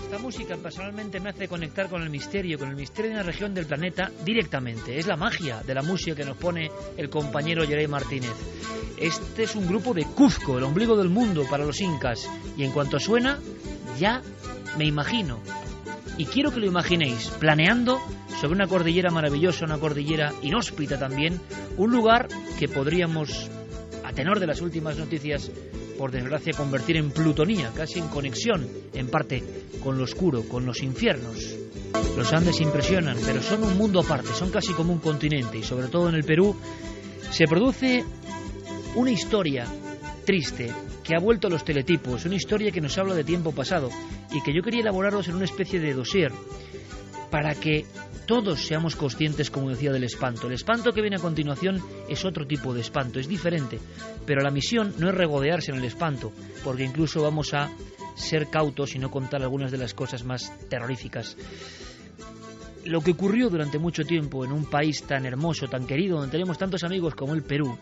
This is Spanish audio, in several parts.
Esta música personalmente me hace conectar con el misterio de una región del planeta directamente. Es la magia de la música que nos pone el compañero Yerey Martínez. Este es un grupo de Cuzco, el ombligo del mundo para los incas. Y en cuanto suena, ya me imagino. Y quiero que lo imaginéis, planeando sobre una cordillera maravillosa, una cordillera inhóspita también, un lugar que podríamos, a tenor de las últimas noticias, por desgracia convertir en plutonía, casi en conexión, en parte, con lo oscuro, con los infiernos. Los Andes impresionan, pero son un mundo aparte, son casi como un continente, y sobre todo en el Perú se produce una historia triste que ha vuelto a los teletipos, una historia que nos habla de tiempo pasado y que yo quería elaboraros en una especie de dossier para que todos seamos conscientes, como decía, del espanto. El espanto que viene a continuación es otro tipo de espanto, es diferente, pero la misión no es regodearse en el espanto, porque incluso vamos a ser cautos y no contar algunas de las cosas más terroríficas. Lo que ocurrió durante mucho tiempo en un país tan hermoso, tan querido, donde tenemos tantos amigos como el Perú,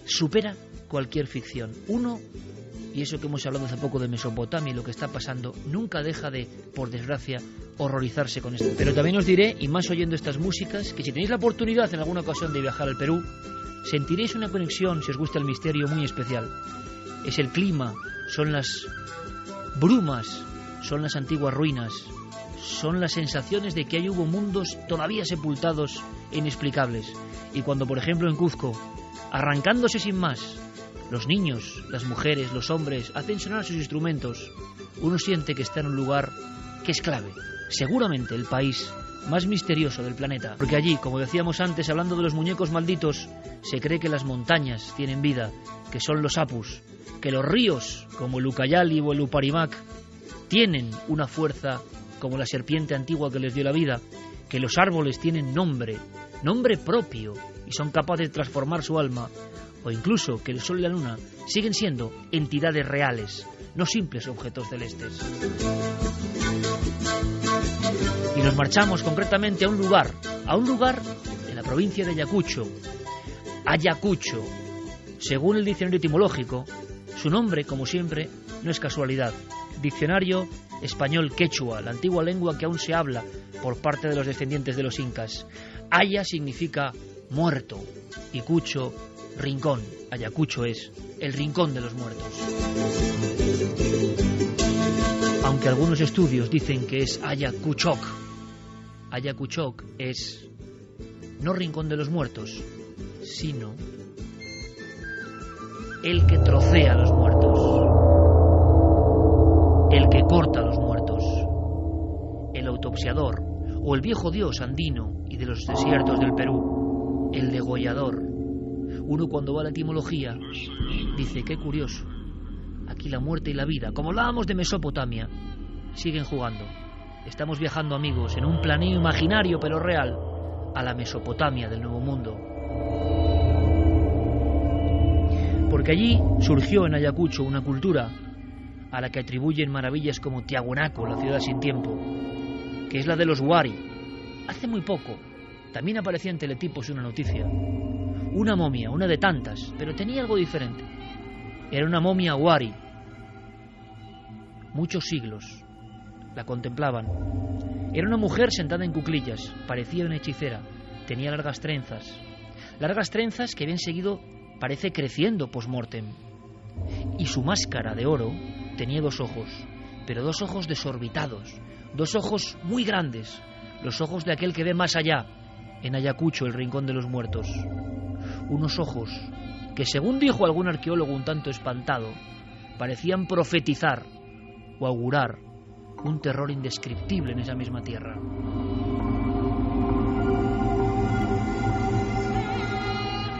supera cualquier ficción. Y eso que hemos hablado hace poco de Mesopotamia y lo que está pasando, nunca deja de, por desgracia, horrorizarse con esto. Pero también os diré, y más oyendo estas músicas, que si tenéis la oportunidad en alguna ocasión de viajar al Perú, sentiréis una conexión, si os gusta el misterio, muy especial. Es el clima, son las brumas, son las antiguas ruinas, son las sensaciones de que ahí hubo mundos todavía sepultados e inexplicables. Y cuando, por ejemplo, en Cuzco, arrancándose sin más, los niños, las mujeres, los hombres hacen sonar sus instrumentos, uno siente que está en un lugar que es clave, seguramente el país más misterioso del planeta, porque allí, como decíamos antes, hablando de los muñecos malditos, se cree que las montañas tienen vida, que son los apus, que los ríos, como el Ucayali o el Uparimac, tienen una fuerza como la serpiente antigua que les dio la vida, que los árboles tienen nombre propio, y son capaces de transformar su alma, o incluso que el sol y la luna siguen siendo entidades reales, no simples objetos celestes. Y nos marchamos concretamente a un lugar en la provincia de Ayacucho. Ayacucho, según el diccionario etimológico, su nombre, como siempre, no es casualidad. Diccionario español quechua, la antigua lengua que aún se habla por parte de los descendientes de los incas. Aya significa muerto y cucho, rincón. Ayacucho es el rincón de los muertos. Aunque algunos estudios dicen que es Ayacuchoc. Ayacuchoc es no rincón de los muertos, sino el que trocea a los muertos, el que corta a los muertos, el autopsiador o el viejo dios andino y de los desiertos del Perú, el degollador. Uno, cuando va a la etimología, dice: qué curioso, aquí la muerte y la vida, como hablábamos de Mesopotamia, siguen jugando. Estamos viajando, amigos, en un planeo imaginario pero real a la Mesopotamia del Nuevo Mundo. Porque allí surgió en Ayacucho una cultura a la que atribuyen maravillas como Tiahuanaco, la ciudad sin tiempo, que es la de los Wari. Hace muy poco también aparecía en teletipos una noticia. Una momia, una de tantas, pero tenía algo diferente. Era una momia Wari. Muchos siglos la contemplaban. Era una mujer sentada en cuclillas, parecía una hechicera, tenía largas trenzas que bien seguido parece creciendo post-mortem. Y su máscara de oro tenía dos ojos, pero dos ojos desorbitados, dos ojos muy grandes, los ojos de aquel que ve más allá, en Ayacucho, el rincón de los muertos. Unos ojos que, según dijo algún arqueólogo un tanto espantado, parecían profetizar o augurar un terror indescriptible en esa misma tierra.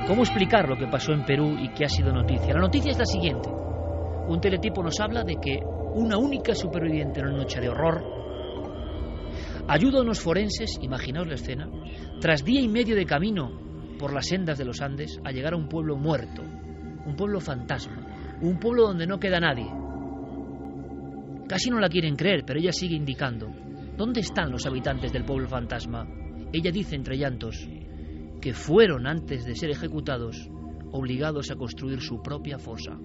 ¿Cómo explicar lo que pasó en Perú y que ha sido noticia? La noticia es la siguiente. Un teletipo nos habla de que una única superviviente en una noche de horror ayuda a unos forenses, imaginaos la escena, tras día y medio de camino por las sendas de los Andes, a llegar a un pueblo muerto, un pueblo fantasma, un pueblo donde no queda nadie. Casi no la quieren creer, pero ella sigue indicando: ¿dónde están los habitantes del pueblo fantasma? Ella dice entre llantos que fueron, antes de ser ejecutados, obligados a construir su propia fosa.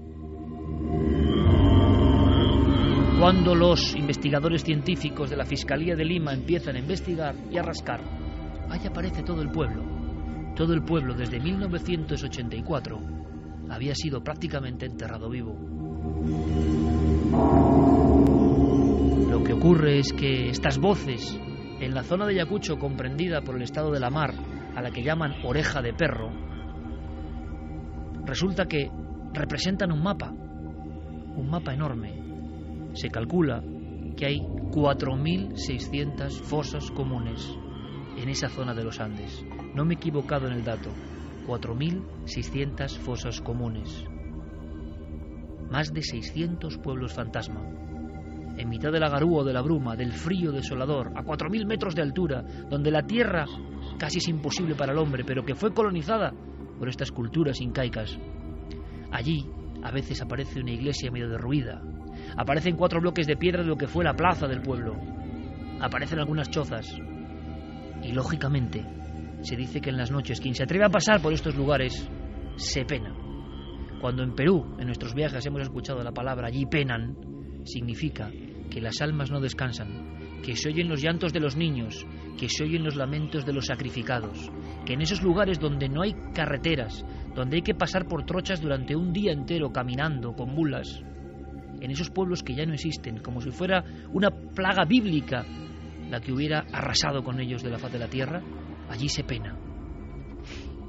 Cuando los investigadores científicos de la Fiscalía de Lima empiezan a investigar y a rascar, ahí aparece todo el pueblo. Todo el pueblo desde 1984 había sido prácticamente enterrado vivo. Lo que ocurre es que estas voces, en la zona de Ayacucho comprendida por el estado de la Mar, a la que llaman Oreja de Perro, resulta que representan un mapa enorme. Se calcula que hay 4.600 fosas comunes en esa zona de los Andes. No me he equivocado en el dato. 4.600 fosas comunes. Más de 600 pueblos fantasma. En mitad de la garúa o de la bruma, del frío desolador, a 4.000 metros de altura, donde la tierra casi es imposible para el hombre, pero que fue colonizada por estas culturas incaicas. Allí a veces aparece una iglesia medio derruida. Aparecen 4 bloques de piedra de lo que fue la plaza del pueblo. Aparecen algunas chozas. Y lógicamente se dice que en las noches quien se atreve a pasar por estos lugares se pena. Cuando en Perú, en nuestros viajes, hemos escuchado la palabra allí penan, significa que las almas no descansan, que se oyen los llantos de los niños, que se oyen los lamentos de los sacrificados, que en esos lugares donde no hay carreteras, donde hay que pasar por trochas durante un día entero caminando con mulas, en esos pueblos que ya no existen, como si fuera una plaga bíblica la que hubiera arrasado con ellos de la faz de la tierra, allí se pena.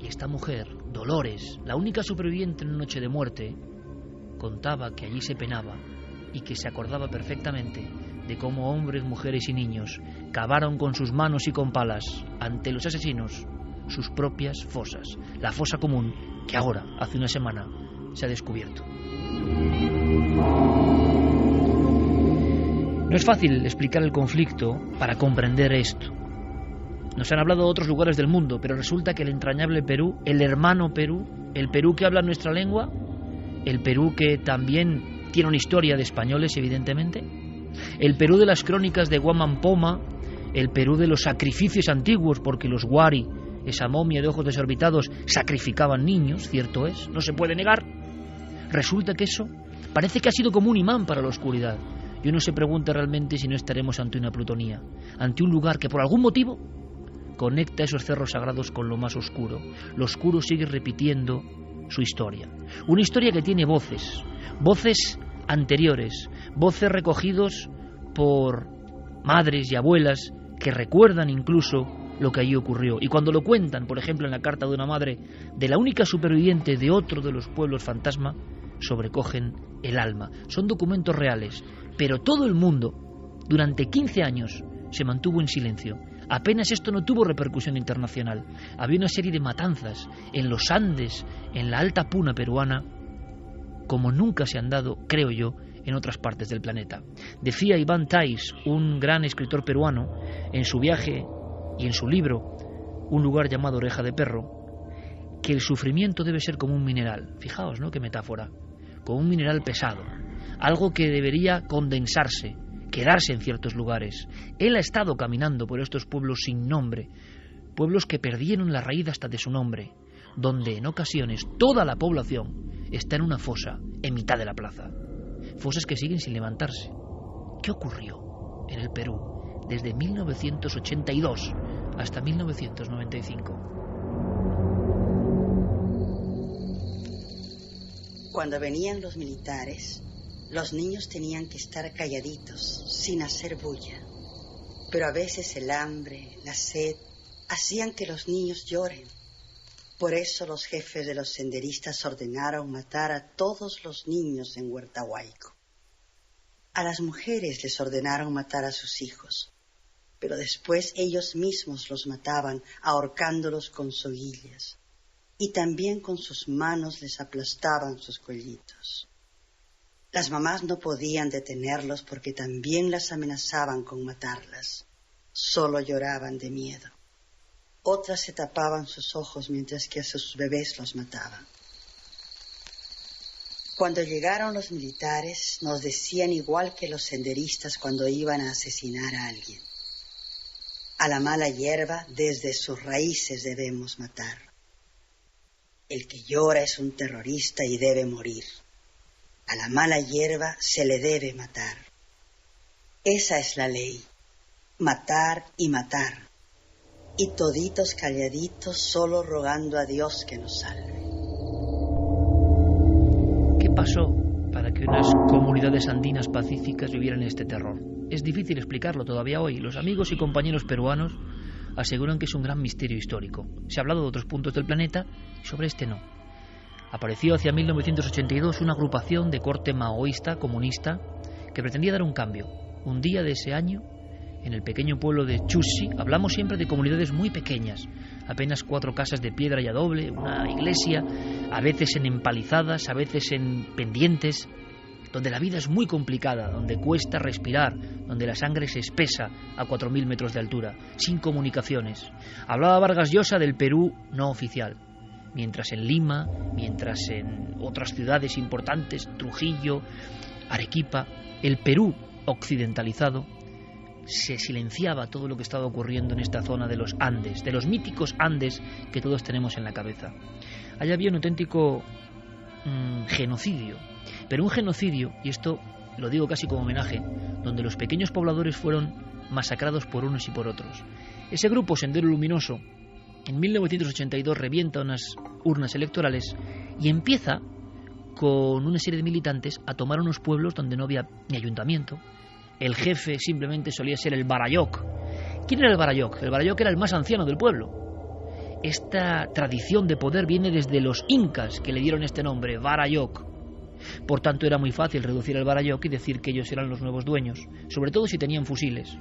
Y esta mujer, Dolores, la única superviviente en una noche de muerte, contaba que allí se penaba y que se acordaba perfectamente de cómo hombres, mujeres y niños cavaron con sus manos y con palas ante los asesinos sus propias fosas, la fosa común que ahora, hace una semana, se ha descubierto. No es fácil explicar el conflicto para comprender esto. Nos han hablado de otros lugares del mundo, pero resulta que el entrañable Perú, el hermano Perú, el Perú que habla nuestra lengua, el Perú que también tiene una historia de españoles, evidentemente, el Perú de las crónicas de Guamán Poma, el Perú de los sacrificios antiguos, porque los Wari, esa momia de ojos desorbitados, sacrificaban niños, cierto es, no se puede negar. Resulta que eso parece que ha sido como un imán para la oscuridad. Y uno se pregunta realmente si no estaremos ante una plutonía, ante un lugar que por algún motivo conecta esos cerros sagrados con lo más oscuro. Lo oscuro sigue repitiendo su historia. Una historia que tiene voces anteriores, voces recogidos por madres y abuelas que recuerdan incluso lo que allí ocurrió. Y cuando lo cuentan, por ejemplo, en la carta de una madre de la única superviviente de otro de los pueblos fantasma, sobrecogen el alma. Son documentos reales, pero todo el mundo, durante 15 años, se mantuvo en silencio. Apenas esto no tuvo repercusión internacional. Había una serie de matanzas en los Andes, en la alta puna peruana, como nunca se han dado, creo yo, en otras partes del planeta. Decía Iván Tais, un gran escritor peruano, en su viaje y en su libro, Un lugar llamado Oreja de Perro, que el sufrimiento debe ser como un mineral. Fijaos, ¿no? Qué metáfora. Como un mineral pesado. Algo que debería condensarse, quedarse en ciertos lugares. Él ha estado caminando por estos pueblos sin nombre, pueblos que perdieron la raíz hasta de su nombre, donde en ocasiones toda la población está en una fosa en mitad de la plaza. Fosas que siguen sin levantarse. ¿Qué ocurrió en el Perú desde 1982 hasta 1995? Cuando venían los militares, los niños tenían que estar calladitos, sin hacer bulla. Pero a veces el hambre, la sed, hacían que los niños lloren. Por eso los jefes de los senderistas ordenaron matar a todos los niños en Huertahuayco. A las mujeres les ordenaron matar a sus hijos, pero después ellos mismos los mataban ahorcándolos con soguillas. Y también con sus manos les aplastaban sus cuellitos. Las mamás no podían detenerlos porque también las amenazaban con matarlas. Solo lloraban de miedo. Otras se tapaban sus ojos mientras que a sus bebés los mataban. Cuando llegaron los militares, nos decían igual que los senderistas cuando iban a asesinar a alguien. A la mala hierba desde sus raíces debemos matar. El que llora es un terrorista y debe morir. A la mala hierba se le debe matar. Esa es la ley. Matar y matar. Y toditos calladitos, solo rogando a Dios que nos salve. ¿Qué pasó para que unas comunidades andinas pacíficas vivieran este terror? Es difícil explicarlo todavía hoy. Los amigos y compañeros peruanos aseguran que es un gran misterio histórico. Se ha hablado de otros puntos del planeta y sobre este no. Apareció hacia 1982 una agrupación de corte maoísta, comunista, que pretendía dar un cambio. Un día de ese año, en el pequeño pueblo de Chusi, hablamos siempre de comunidades muy pequeñas, apenas 4 casas de piedra y adobe, una iglesia, a veces en empalizadas, a veces en pendientes, donde la vida es muy complicada, donde cuesta respirar, donde la sangre se espesa a 4.000 metros de altura, sin comunicaciones. Hablaba Vargas Llosa del Perú no oficial, mientras en Lima, mientras en otras ciudades importantes, Trujillo, Arequipa, el Perú occidentalizado, se silenciaba todo lo que estaba ocurriendo en esta zona de los Andes, de los míticos Andes que todos tenemos en la cabeza. Allá había un auténtico genocidio, pero un genocidio, y esto lo digo casi como homenaje, donde los pequeños pobladores fueron masacrados por unos y por otros. Ese grupo Sendero Luminoso en 1982 revienta unas urnas electorales y empieza con una serie de militantes a tomar unos pueblos donde no había ni ayuntamiento. El jefe simplemente solía ser el Barayoc. ¿Quién era el Barayoc? El Barayoc era el más anciano del pueblo. Esta tradición de poder viene desde los incas, que le dieron este nombre, Barayoc. Por tanto, era muy fácil reducir al Barayoc y decir que ellos eran los nuevos dueños, sobre todo si tenían fusiles.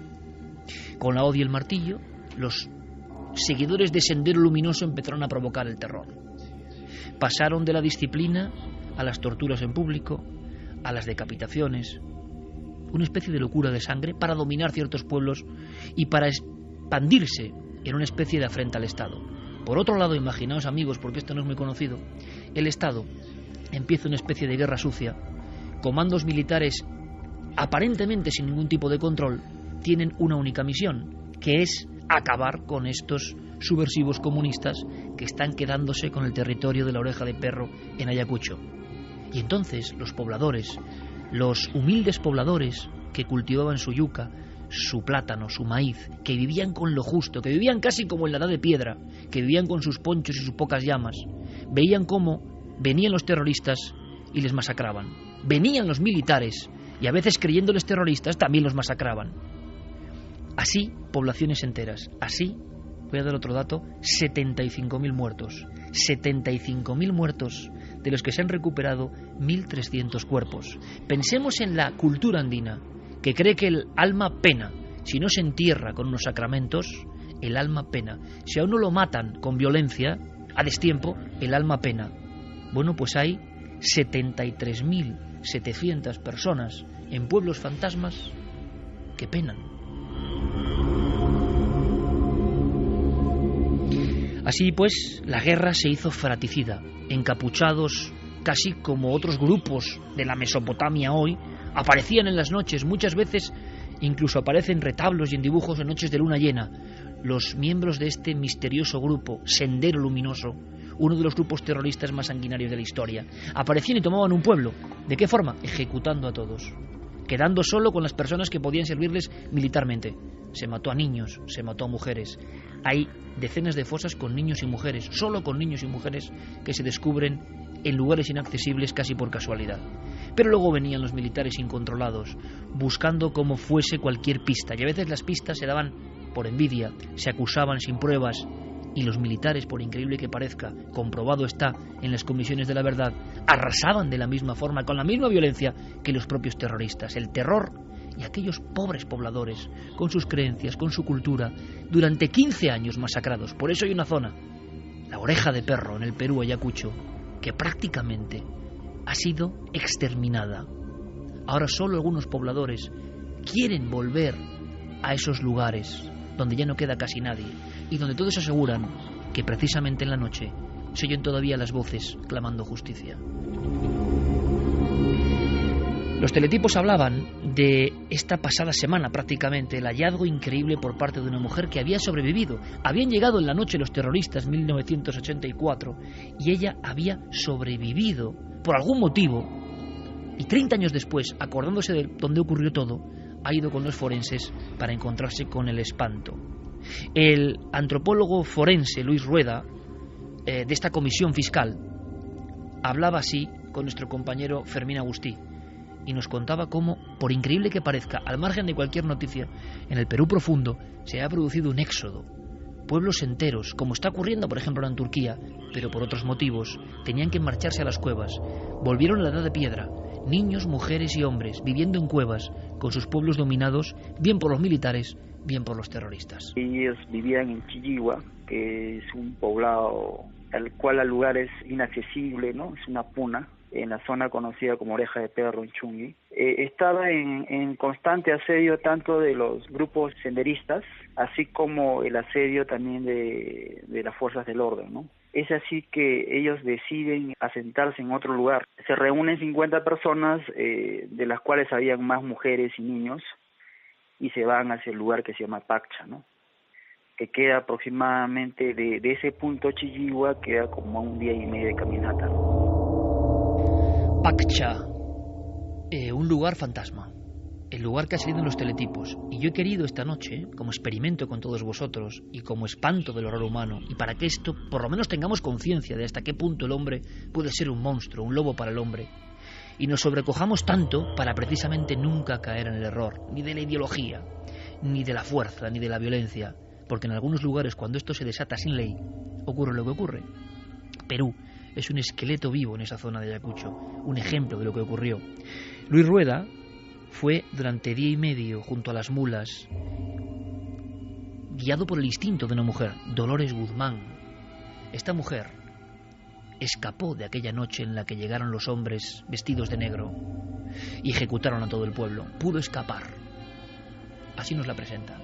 Con la hoz y el martillo, los seguidores de Sendero Luminoso empezaron a provocar el terror. Pasaron de la disciplina a las torturas en público, a las decapitaciones, una especie de locura de sangre para dominar ciertos pueblos y para expandirse en una especie de afrenta al Estado. Por otro lado, imaginaos, amigos, porque esto no es muy conocido, el Estado empieza una especie de guerra sucia. Comandos militares, aparentemente sin ningún tipo de control, tienen una única misión, que es acabar con estos subversivos comunistas que están quedándose con el territorio de la Oreja de Perro en Ayacucho. Y entonces los pobladores, los humildes pobladores que cultivaban su yuca, su plátano, su maíz, que vivían con lo justo, que vivían casi como en la edad de piedra, que vivían con sus ponchos y sus pocas llamas, veían cómo venían los terroristas y les masacraban. Venían los militares y a veces, creyéndoles terroristas, también los masacraban. Así, poblaciones enteras. Así, voy a dar otro dato, 75.000 muertos. 75.000 muertos, de los que se han recuperado 1.300 cuerpos. Pensemos en la cultura andina, que cree que el alma pena. Si no se entierra con unos sacramentos, el alma pena. Si a uno lo matan con violencia, a destiempo, el alma pena. Bueno, pues hay 73.700 personas en pueblos fantasmas que penan. Así pues, la guerra se hizo fratricida. Encapuchados, casi como otros grupos de la Mesopotamia hoy, aparecían en las noches, muchas veces incluso aparecen retablos y en dibujos en noches de luna llena. Los miembros de este misterioso grupo, Sendero Luminoso, uno de los grupos terroristas más sanguinarios de la historia, aparecían y tomaban un pueblo. ¿De qué forma? Ejecutando a todos, quedando solo con las personas que podían servirles militarmente. Se mató a niños, se mató a mujeres. Hay decenas de fosas con niños y mujeres, solo con niños y mujeres, que se descubren en lugares inaccesibles casi por casualidad. Pero luego venían los militares incontrolados, buscando como fuese cualquier pista, y a veces las pistas se daban por envidia, se acusaban sin pruebas, y los militares, por increíble que parezca, comprobado está en las comisiones de la verdad, arrasaban de la misma forma, con la misma violencia que los propios terroristas. El terror y aquellos pobres pobladores, con sus creencias, con su cultura, durante 15 años masacrados. Por eso hay una zona, la Oreja de Perro, en el Perú, Ayacucho, que prácticamente ha sido exterminada. Ahora solo algunos pobladores quieren volver a esos lugares donde ya no queda casi nadie y donde todos aseguran que precisamente en la noche se oyen todavía las voces clamando justicia. Los teletipos hablaban de esta pasada semana prácticamente, el hallazgo increíble por parte de una mujer que había sobrevivido. Habían llegado en la noche los terroristas en 1984 y ella había sobrevivido por algún motivo, y 30 años después, acordándose de dónde ocurrió todo, ha ido con los forenses para encontrarse con el espanto. El antropólogo forense Luis Rueda, de esta comisión fiscal, hablaba así con nuestro compañero Fermín Agustí y nos contaba cómo, por increíble que parezca, al margen de cualquier noticia, en el Perú profundo se ha producido un éxodo. Pueblos enteros, como está ocurriendo por ejemplo en Turquía, pero por otros motivos, tenían que marcharse a las cuevas. Volvieron a la edad de piedra, niños, mujeres y hombres viviendo en cuevas, con sus pueblos dominados bien por los militares, bien por los terroristas. Ellos vivían en Chilligua, que es un poblado al cual al lugar es inaccesible, ¿no? Es una puna, en la zona conocida como Oreja de Perro, en Chungui. Estaba en constante asedio tanto de los grupos senderistas, así como el asedio también de las fuerzas del orden, ¿no? Es así que ellos deciden asentarse en otro lugar. Se reúnen 50 personas, de las cuales habían más mujeres y niños, y se van hacia el lugar que se llama Paccha, ¿no? Que queda aproximadamente de ese punto Chilligua, queda como a un día y medio de caminata, ¿no? Paccha, un lugar fantasma, el lugar que ha salido en los teletipos. Y yo he querido esta noche, como experimento con todos vosotros y como espanto del horror humano, y para que esto por lo menos tengamos conciencia de hasta qué punto el hombre puede ser un monstruo, un lobo para el hombre, y nos sobrecojamos tanto para precisamente nunca caer en el error, ni de la ideología, ni de la fuerza, ni de la violencia, porque en algunos lugares cuando esto se desata sin ley, ocurre lo que ocurre. Perú es un esqueleto vivo en esa zona de Ayacucho, un ejemplo de lo que ocurrió. Luis Rueda fue durante día y medio junto a las mulas, guiado por el instinto de una mujer, Dolores Guzmán. Esta mujer escapó de aquella noche en la que llegaron los hombres vestidos de negro y ejecutaron a todo el pueblo. Pudo escapar. Así nos la presenta.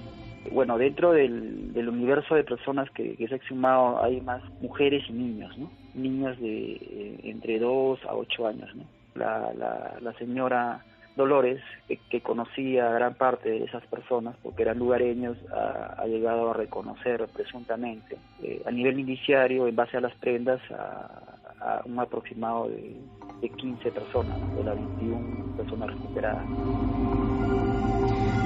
Bueno, dentro del universo de personas que se ha exhumado hay más mujeres y niños, ¿no? Niños de entre 2 a 8 años, ¿no? La señora Dolores, que conocía a gran parte de esas personas porque eran lugareños, ha llegado a reconocer presuntamente a nivel indiciario, en base a las prendas, a un aproximado de 15 personas, ¿no? De las 21 personas recuperadas.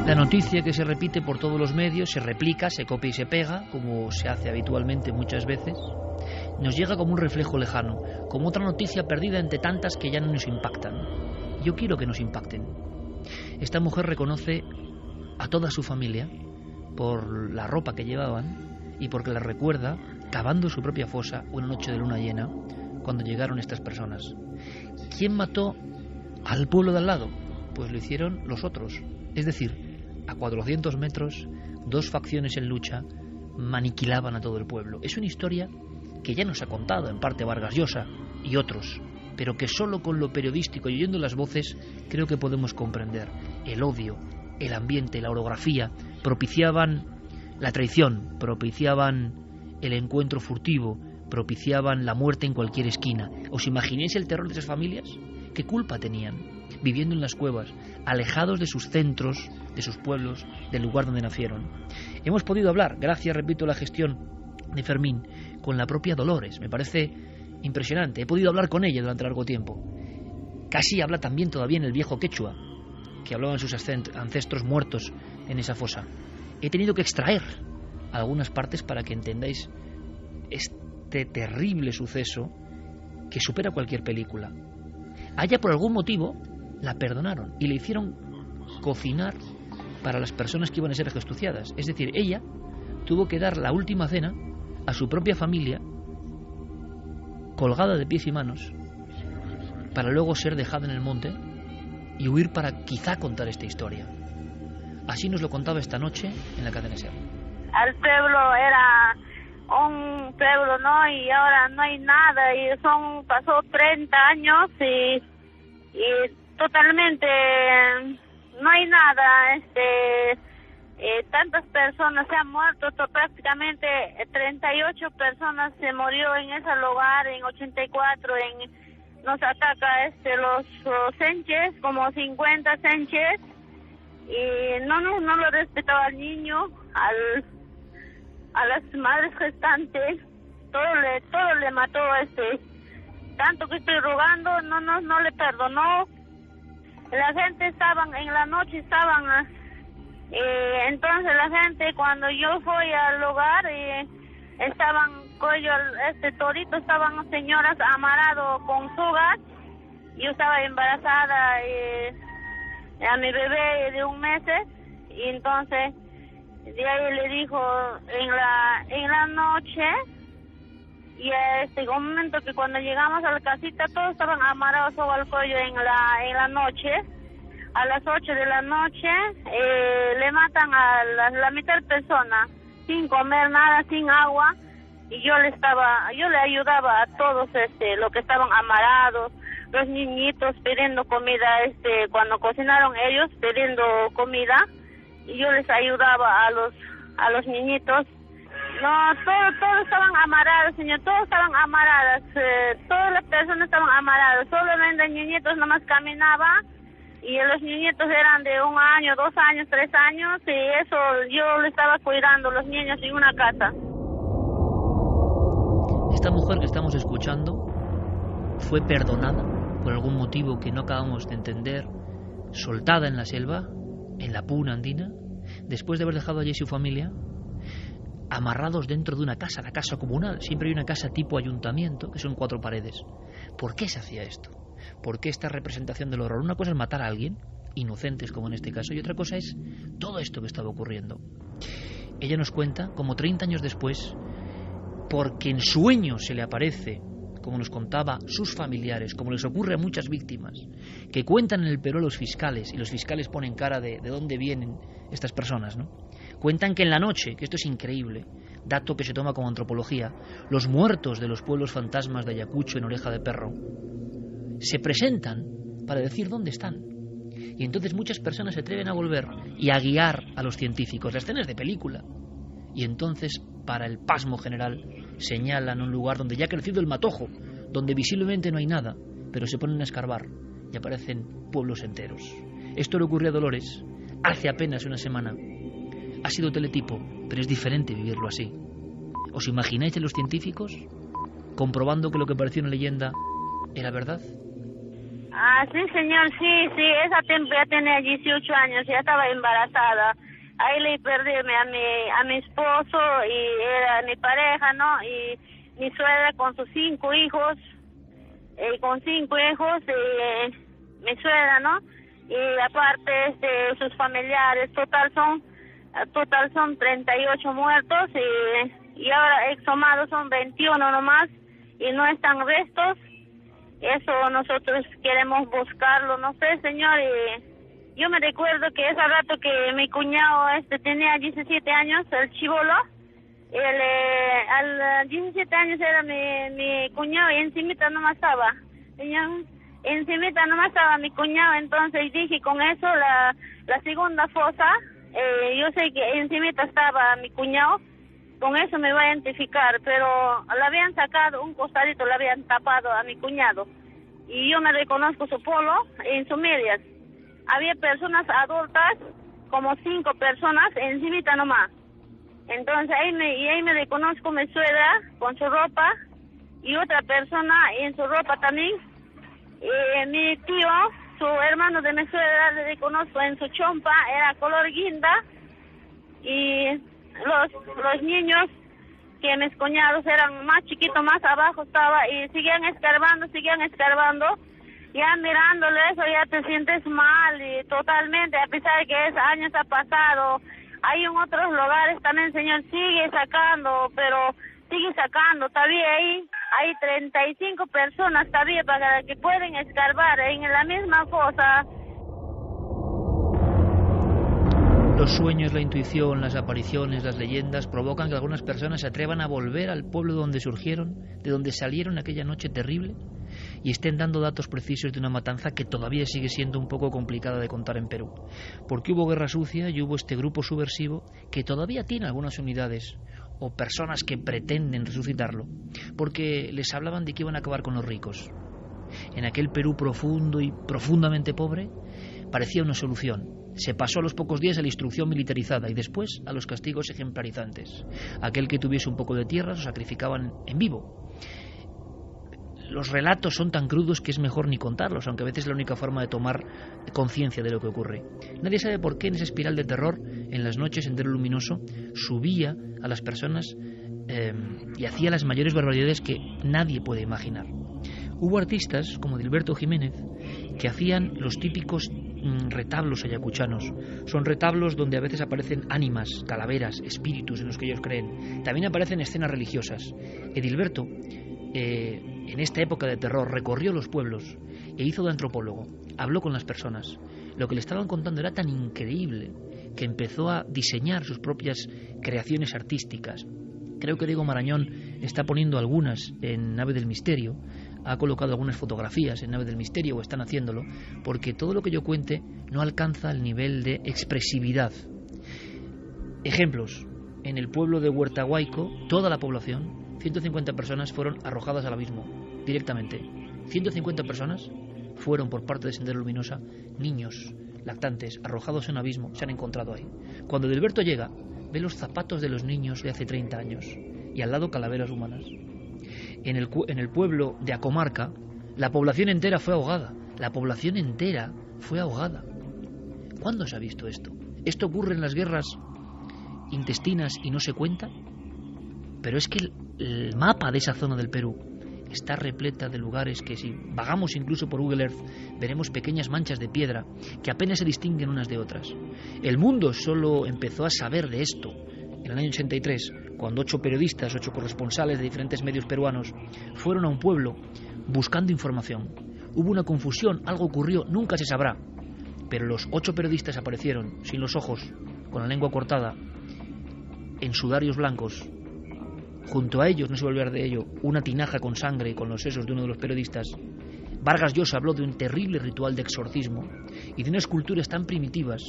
La noticia, que se repite por todos los medios, se replica, se copia y se pega, como se hace habitualmente muchas veces, nos llega como un reflejo lejano, como otra noticia perdida entre tantas que ya no nos impactan. Yo quiero que nos impacten. Esta mujer reconoce a toda su familia por la ropa que llevaban y porque la recuerda cavando su propia fosa una noche de luna llena cuando llegaron estas personas. ¿Quién mató al pueblo de al lado? Pues lo hicieron los otros, es decir, a 400 metros, 2 facciones en lucha maniquilaban a todo el pueblo. Es una historia que ya nos ha contado en parte Vargas Llosa y otros, pero que solo con lo periodístico y oyendo las voces creo que podemos comprender. El odio, el ambiente, la orografía propiciaban la traición, propiciaban el encuentro furtivo, propiciaban la muerte en cualquier esquina. ¿Os imagináis el terror de esas familias? ¿Qué culpa tenían? Viviendo en las cuevas, alejados de sus centros, de sus pueblos, del lugar donde nacieron. Hemos podido hablar, gracias, repito, a la gestión de Fermín, con la propia Dolores. Me parece impresionante. He podido hablar con ella durante largo tiempo. Casi habla también todavía en el viejo quechua, que hablaban sus ancestros muertos en esa fosa. He tenido que extraer algunas partes para que entendáis este terrible suceso que supera cualquier película. A ella, por algún motivo, la perdonaron y le hicieron cocinar para las personas que iban a ser ajusticiadas. Es decir, ella tuvo que dar la última cena a su propia familia, colgada de pies y manos, para luego ser dejada en el monte y huir para quizá contar esta historia. Así nos lo contaba esta noche en la cadena SER. El pueblo era un pueblo, ¿no? Y ahora no hay nada, y pasó 30 años y totalmente no hay nada. Tantas personas se han muerto, prácticamente 38 personas se murió en ese lugar en 84. Nos ataca los senches, como 50 senches, y no lo respetaba al niño, a las madres gestantes, todo le mató. Tanto que estoy rogando, no le perdonó. La gente en la noche estaban Entonces la gente, cuando yo fui al lugar, estaban torito, estaban señoras amarrados con sogas. Yo estaba embarazada a mi bebé de 1 mes, y entonces de ahí le dijo en la noche, y un momento que cuando llegamos a la casita todos estaban amarrados sobre el cuello en la noche. A las 8 de la noche le matan a la mitad persona, sin comer nada, sin agua, y yo le ayudaba a todos los que estaban amarrados, los niñitos pidiendo comida, cuando cocinaron ellos pidiendo comida, y yo les ayudaba a los niñitos. No, todos estaban amarrados, señor, todos estaban amarradas, todas las personas estaban amarradas, solamente los niñitos nomás caminaban, y los niñitos eran de 1 año, 2 años, 3 años, y eso yo le estaba cuidando los niños en una casa. Esta mujer que estamos escuchando fue perdonada por algún motivo que no acabamos de entender, soltada en la selva, en la puna andina, después de haber dejado allí su familia, amarrados dentro de una casa, la casa comunal. Siempre hay una casa tipo ayuntamiento, que son 4 paredes. ¿Por qué se hacía esto? ¿Por qué esta representación del horror? Una cosa es matar a alguien, inocentes como en este caso, y otra cosa es todo esto que estaba ocurriendo. Ella nos cuenta, como 30 años después, porque en sueños se le aparece, como nos contaba sus familiares, como les ocurre a muchas víctimas, que cuentan en el Perú a los fiscales, y los fiscales ponen cara de dónde vienen estas personas, ¿no? Cuentan que en la noche, que esto es increíble, dato que se toma como antropología, los muertos de los pueblos fantasmas de Ayacucho en Oreja de Perro se presentan para decir dónde están. Y entonces muchas personas se atreven a volver y a guiar a los científicos. La escena es de película. Y entonces, para el pasmo general, señalan un lugar donde ya ha crecido el matojo, donde visiblemente no hay nada, pero se ponen a escarbar y aparecen pueblos enteros. Esto le ocurrió a Dolores hace apenas una semana. Ha sido teletipo, pero es diferente vivirlo así. ¿Os imagináis a los científicos comprobando que lo que parecía una leyenda era verdad? Ah, sí, señor, sí, esa tiempo ya tenía 18 años, ya estaba embarazada. Ahí le perdí a mi esposo, y era mi pareja, ¿no? Y mi suegra con sus 5 hijos, mi suegra, ¿no? Y aparte sus familiares, total son 38 muertos, y ahora exhumados son 21 nomás, y no están restos. Eso nosotros queremos buscarlo, no sé, señor. Y yo me recuerdo que ese rato que mi cuñado tenía 17 años, el chibolo, al 17 años era mi cuñado, y encimita nomás estaba, señor, encimita nomás estaba mi cuñado. Entonces dije, con eso la segunda fosa, yo sé que encimita estaba mi cuñado, con eso me voy a identificar, pero le habían sacado un costadito, le habían tapado a mi cuñado, y yo me reconozco su polo en sus medias. Había personas adultas, como 5 personas, encimita nomás. Entonces ahí me reconozco mi suegra con su ropa, y otra persona en su ropa también. Mi tío, su hermano de mi suegra, le reconozco en su chompa, era color guinda, y los niños, que mis cuñados eran más chiquitos, más abajo estaba, y seguían escarbando, ya mirándole eso ya te sientes mal, y totalmente, a pesar de que años ha pasado. Hay en otros lugares también, señor, sigue sacando, todavía hay 35 personas todavía para que pueden escarbar en la misma fosa. Los sueños, la intuición, las apariciones, las leyendas provocan que algunas personas se atrevan a volver al pueblo donde surgieron, de donde salieron aquella noche terrible, y estén dando datos precisos de una matanza que todavía sigue siendo un poco complicada de contar en Perú. Porque hubo guerra sucia y hubo este grupo subversivo que todavía tiene algunas unidades o personas que pretenden resucitarlo, porque les hablaban de que iban a acabar con los ricos. En aquel Perú profundo y profundamente pobre parecía una solución. Se pasó a los pocos días a la instrucción militarizada y después a los castigos ejemplarizantes. Aquel que tuviese un poco de tierra lo sacrificaban en vivo. los relatos son tan crudos que es mejor ni contarlos, aunque a veces es la única forma de tomar conciencia de lo que ocurre. Nadie sabe por qué en esa espiral de terror, en las noches, Sendero Luminoso, subía a las personas y hacía las mayores barbaridades que nadie puede imaginar. Hubo artistas como Edilberto Jiménez que hacían los típicos retablos ayacuchanos. Son retablos donde a veces aparecen ánimas, calaveras, espíritus en los que ellos creen. También aparecen escenas religiosas. Edilberto, en esta época de terror, recorrió los pueblos e hizo de antropólogo. Habló con las personas. Lo que le estaban contando era tan increíble que empezó a diseñar sus propias creaciones artísticas. Creo que Diego Marañón está poniendo algunas en Nave del Misterio, ha colocado algunas fotografías en Nave del Misterio o están haciéndolo, porque todo lo que yo cuente no alcanza el nivel de expresividad. Ejemplos: en el pueblo de Huertahuayco, toda la población, 150 personas fueron arrojadas al abismo, directamente. 150 personas fueron por parte de Sendero Luminosa, niños, lactantes, arrojados en un abismo, se han encontrado ahí. Cuando Edilberto llega, ve los zapatos de los niños de hace 30 años y al lado calaveras humanas. En el pueblo de Acomarca, la población entera fue ahogada. La población entera fue ahogada. ¿Cuándo se ha visto esto? ¿Esto ocurre en las guerras intestinas y no se cuenta? Pero es que el mapa de esa zona del Perú está repleta de lugares que, si vagamos incluso por Google Earth, veremos pequeñas manchas de piedra que apenas se distinguen unas de otras. El mundo solo empezó a saber de esto en el año 83, cuando 8 periodistas, 8 corresponsales de diferentes medios peruanos fueron a un pueblo buscando información. Hubo una confusión, algo ocurrió, nunca se sabrá, pero los 8 periodistas aparecieron sin los ojos, con la lengua cortada, en sudarios blancos. Junto a ellos, no se va a olvidar de ello, una tinaja con sangre y con los sesos de uno de los periodistas. Vargas Llosa habló de un terrible ritual de exorcismo y de unas culturas tan primitivas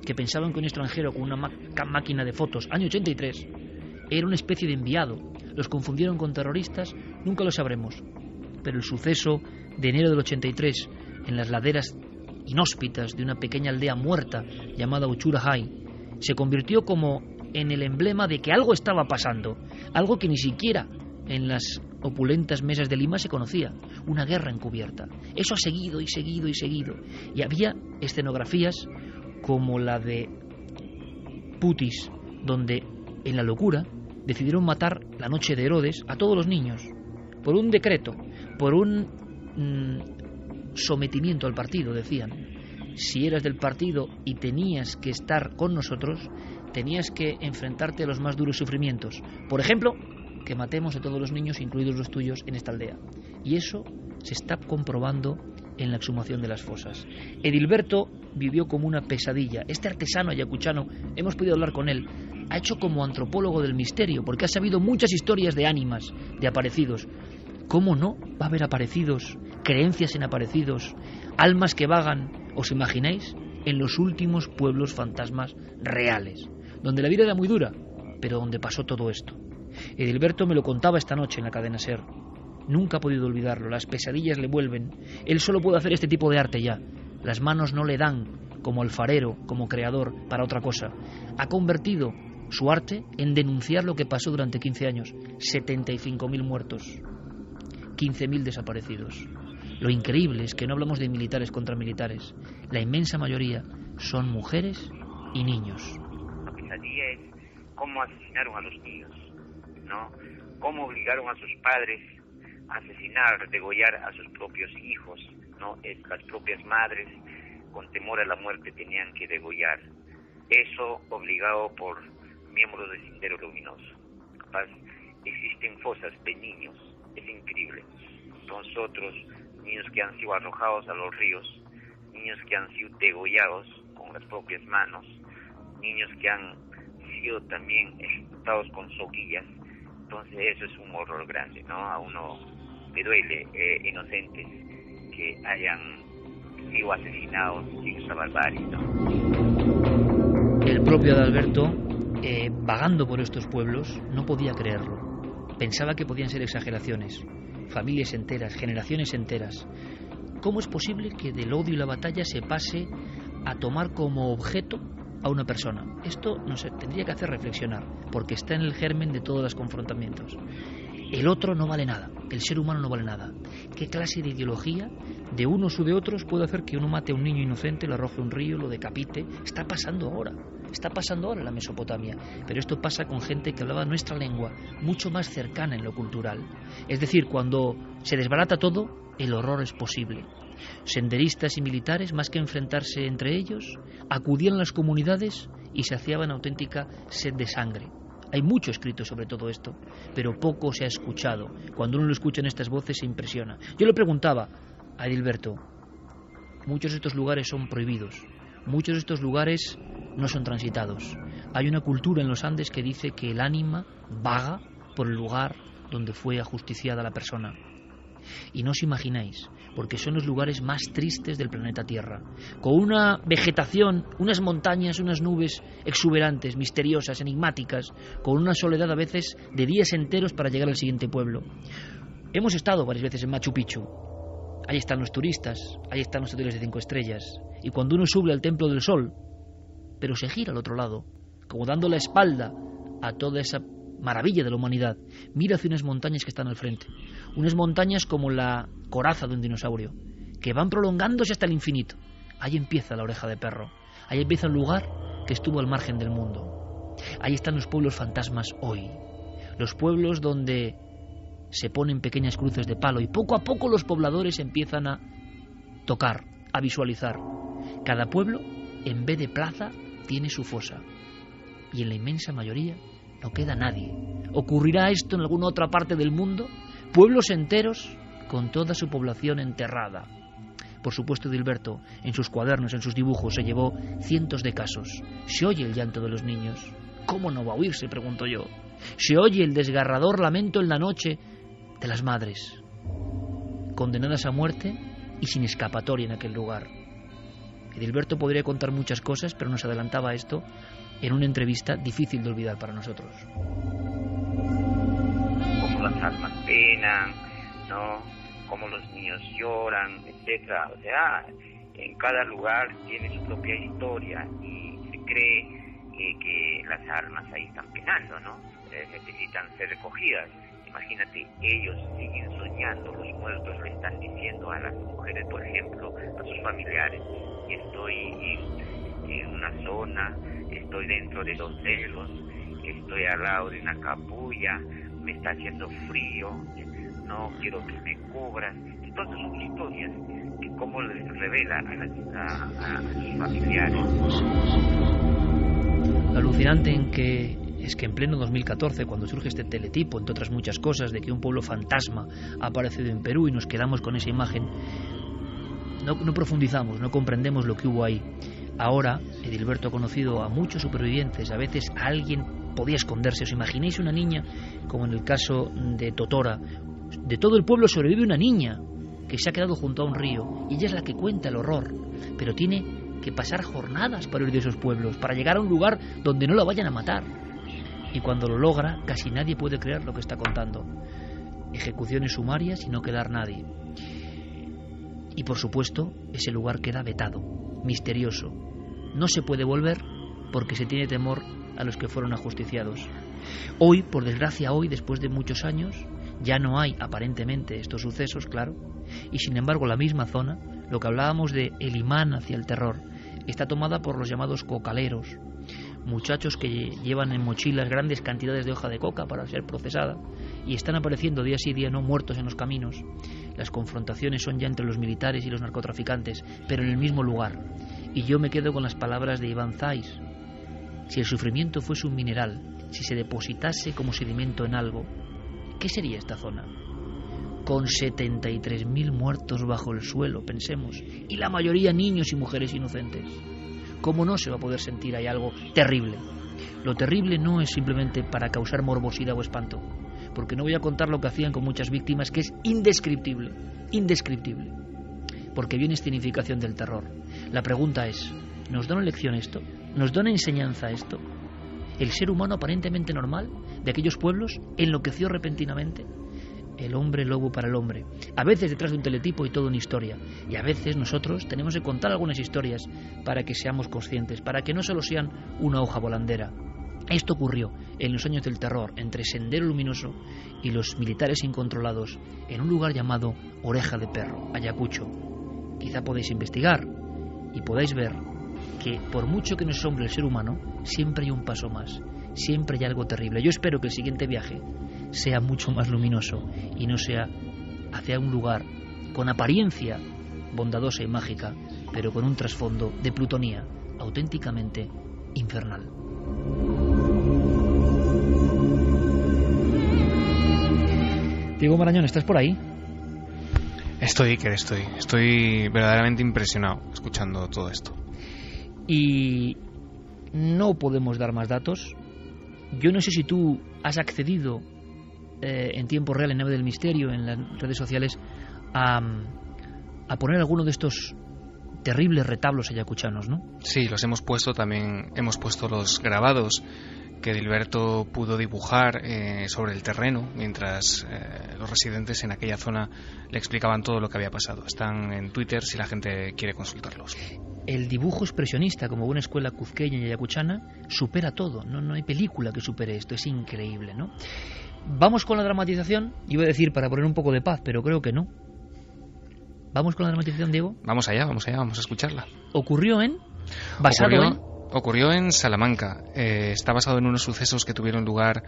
que pensaban que un extranjero con una máquina de fotos, año 83, era una especie de enviado. Los confundieron con terroristas, nunca lo sabremos. Pero el suceso de enero del 83, en las laderas inhóspitas de una pequeña aldea muerta llamada Uchurajay, se convirtió como en el emblema de que algo estaba pasando, algo que ni siquiera en las opulentas mesas de Lima se conocía, una guerra encubierta. Eso ha seguido y seguido y seguido. Y había escenografías como la de Putis, donde en la locura decidieron matar la noche de Herodes a todos los niños, por un decreto, por un sometimiento al partido, decían. Si eras del partido y tenías que estar con nosotros, tenías que enfrentarte a los más duros sufrimientos. Por ejemplo, que matemos a todos los niños, incluidos los tuyos, en esta aldea. Y eso se está comprobando en la exhumación de las fosas. Edilberto vivió como una pesadilla. Este artesano ayacuchano, hemos podido hablar con él, ha hecho como antropólogo del misterio, porque ha sabido muchas historias de ánimas, de aparecidos. ¿Cómo no va a haber aparecidos, creencias en aparecidos, almas que vagan, os imagináis, en los últimos pueblos fantasmas reales, donde la vida era muy dura, pero donde pasó todo esto? Edilberto me lo contaba esta noche en la cadena SER. Nunca ha podido olvidarlo, las pesadillas le vuelven. Él solo puede hacer este tipo de arte ya. Las manos no le dan, como alfarero, como creador, para otra cosa. Ha convertido su arte en denunciar lo que pasó durante 15 años. 75.000 muertos, 15.000 desaparecidos. Lo increíble es que no hablamos de militares contra militares. La inmensa mayoría son mujeres y niños. La pesadilla es cómo asesinaron a los niños, ¿no? Cómo obligaron a sus padres a asesinar, degollar a sus propios hijos, ¿no? Las propias madres, con temor a la muerte, tenían que degollar. Eso obligado por miembros del Sendero Luminoso. Capaz, existen fosas de niños, es increíble. Nosotros, niños que han sido arrojados a los ríos, niños que han sido degollados con las propias manos, niños que han sido también ejecutados con soguillas. Entonces eso es un horror grande, ¿no? A uno le duele, inocentes que hayan sido asesinados sin esa barbarie, ¿no? El propio Adalberto, vagando por estos pueblos, no podía creerlo. Pensaba que podían ser exageraciones. Familias enteras, generaciones enteras. ¿Cómo es posible que del odio y la batalla se pase a tomar como objeto a una persona? Esto, no sé, tendría que hacer reflexionar, porque está en el germen de todos los confrontamientos. el otro no vale nada, el ser humano no vale nada. ¿Qué clase de ideología de unos u de otros puede hacer que uno mate a un niño inocente, lo arroje a un río, lo decapite? Está pasando ahora en la Mesopotamia, pero esto pasa con gente que hablaba nuestra lengua, mucho más cercana en lo cultural. Es decir, cuando se desbarata todo, el horror es posible. Senderistas y militares, más que enfrentarse entre ellos, acudían a las comunidades y saciaban auténtica sed de sangre. Hay mucho escrito sobre todo esto, pero poco se ha escuchado. Cuando uno lo escucha en estas voces se impresiona. Yo le preguntaba a Edilberto, muchos de estos lugares son prohibidos, muchos de estos lugares no son transitados. Hay una cultura en los Andes que dice que el ánima vaga por el lugar donde fue ajusticiada la persona. Y no os imagináis, porque son los lugares más tristes del planeta Tierra, con una vegetación, unas montañas, unas nubes exuberantes, misteriosas, enigmáticas, con una soledad a veces de días enteros para llegar al siguiente pueblo. Hemos estado varias veces en Machu Picchu. Ahí están los turistas, ahí están los hoteles de 5 estrellas, y cuando uno sube al Templo del Sol, pero se gira al otro lado, como dando la espalda a toda esa maravilla de la humanidad, mira hacia unas montañas que están al frente, unas montañas como la coraza de un dinosaurio, que van prolongándose hasta el infinito. Ahí empieza la Oreja de Perro, ahí empieza un lugar que estuvo al margen del mundo. Ahí están los pueblos fantasmas hoy, los pueblos donde se ponen pequeñas cruces de palo y poco a poco los pobladores empiezan a tocar, a visualizar. Cada pueblo, en vez de plaza, tiene su fosa, y en la inmensa mayoría no queda nadie. ¿Ocurrirá esto en alguna otra parte del mundo? Pueblos enteros con toda su población enterrada. Por supuesto, Edilberto, en sus cuadernos, en sus dibujos, se llevó cientos de casos. Se oye el llanto de los niños. ¿Cómo no va a oírse?, pregunto yo. Se oye el desgarrador lamento en la noche de las madres, condenadas a muerte y sin escapatoria en aquel lugar. Edilberto podría contar muchas cosas, pero nos adelantaba esto en una entrevista difícil de olvidar para nosotros. Como las almas penan, ¿no? Como los niños lloran, etcétera. O sea, en cada lugar tiene su propia historia y se cree que las almas ahí están penando, ¿no? Necesitan ser recogidas. Imagínate, ellos siguen soñando, los muertos le están diciendo a las mujeres, por ejemplo, a sus familiares, estoy en una zona, estoy dentro de los celos, estoy al lado de una capulla, me está haciendo frío, no quiero que me cubras. Todas son historias que como les revela a sus familiares. Lo alucinante es que en pleno 2014, cuando surge este teletipo, entre otras muchas cosas, de que un pueblo fantasma ha aparecido en Perú y nos quedamos con esa imagen, no profundizamos, no comprendemos lo que hubo ahí. Ahora, Edilberto ha conocido a muchos supervivientes, a veces a alguien podía esconderse. ¿Os imagináis una niña, como en el caso de Totora? De todo el pueblo sobrevive una niña que se ha quedado junto a un río, y ella es la que cuenta el horror, pero tiene que pasar jornadas para huir de esos pueblos, para llegar a un lugar donde no la vayan a matar. Y cuando lo logra, casi nadie puede creer lo que está contando. Ejecuciones sumarias y no quedar nadie. Y por supuesto, ese lugar queda vetado, misterioso. No se puede volver porque se tiene temor a los que fueron ajusticiados. Hoy, por desgracia, después de muchos años, ya no hay aparentemente estos sucesos, claro, y sin embargo la misma zona, lo que hablábamos de el imán hacia el terror, está tomada por los llamados cocaleros, muchachos que llevan en mochilas grandes cantidades de hoja de coca para ser procesada y están apareciendo día sí día no muertos en los caminos. Las confrontaciones son ya entre los militares y los narcotraficantes, pero en el mismo lugar. Y yo me quedo con las palabras de Iván Zais. Si el sufrimiento fuese un mineral, si se depositase como sedimento en algo, ¿qué sería esta zona? Con 73.000 muertos bajo el suelo, pensemos, y la mayoría niños y mujeres inocentes. ¿Cómo no se va a poder sentir ahí algo terrible? Lo terrible no es simplemente para causar morbosidad o espanto, porque no voy a contar lo que hacían con muchas víctimas, que es indescriptible, indescriptible, porque viene escenificación del terror. La pregunta es, ¿nos da una lección esto? ¿Nos da una enseñanza esto? ¿El ser humano aparentemente normal de aquellos pueblos enloqueció repentinamente? El hombre lobo para el hombre, a veces detrás de un teletipo y toda una historia, y a veces nosotros tenemos que contar algunas historias para que seamos conscientes, para que no solo sean una hoja volandera. Esto ocurrió en los años del terror, entre Sendero Luminoso y los militares incontrolados, en un lugar llamado Oreja de Perro, Ayacucho. Quizá podéis investigar y podáis ver que por mucho que nos asombre el ser humano, siempre hay un paso más, siempre hay algo terrible. Yo espero que el siguiente viaje sea mucho más luminoso y no sea hacia un lugar con apariencia bondadosa y mágica, pero con un trasfondo de plutonía auténticamente infernal. Diego Marañón, ¿estás por ahí? Estoy, Iker, estoy verdaderamente impresionado escuchando todo esto. Y no podemos dar más datos. Yo no sé si tú has accedido en tiempo real en Nave del Misterio, en las redes sociales, a poner alguno de estos terribles retablos ayacuchanos, ¿no? Sí, los hemos puesto también, hemos puesto los grabados que Dilberto pudo dibujar sobre el terreno mientras los residentes en aquella zona le explicaban todo lo que había pasado. Están en Twitter si la gente quiere consultarlos. El dibujo expresionista, como buena escuela cuzqueña y ayacuchana, supera todo. No hay película que supere esto, es increíble, ¿no? Vamos con la dramatización, iba a decir para poner un poco de paz, pero creo que no. ¿Vamos con la dramatización, Diego? Vamos allá, vamos a escucharla. Ocurrió en Salamanca. Está basado en unos sucesos que tuvieron lugar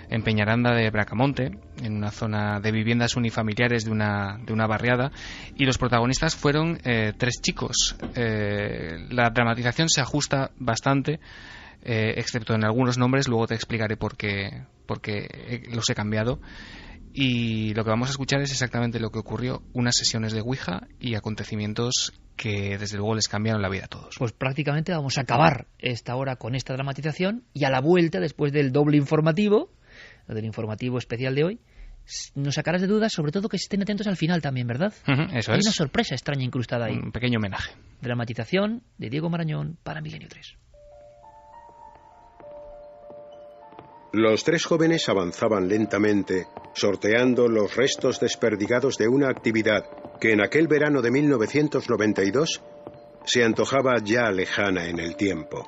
en Peñaranda de Bracamonte, en una zona de viviendas unifamiliares de una barriada, y los protagonistas fueron 3 chicos. La dramatización se ajusta bastante, excepto en algunos nombres, luego te explicaré por qué los he cambiado. Y lo que vamos a escuchar es exactamente lo que ocurrió, unas sesiones de Ouija y acontecimientos que desde luego les cambiaron la vida a todos. Pues prácticamente vamos a acabar esta hora con esta dramatización, y a la vuelta, después del doble informativo, del informativo especial de hoy, nos sacarás de dudas, sobre todo que estén atentos al final también, ¿verdad? Eso Hay es. una sorpresa extraña incrustada ahí. Un pequeño homenaje. Dramatización de Diego Marañón para Milenio 3. Los 3 jóvenes avanzaban lentamente, sorteando los restos desperdigados de una actividad que en aquel verano de 1992 se antojaba ya lejana en el tiempo.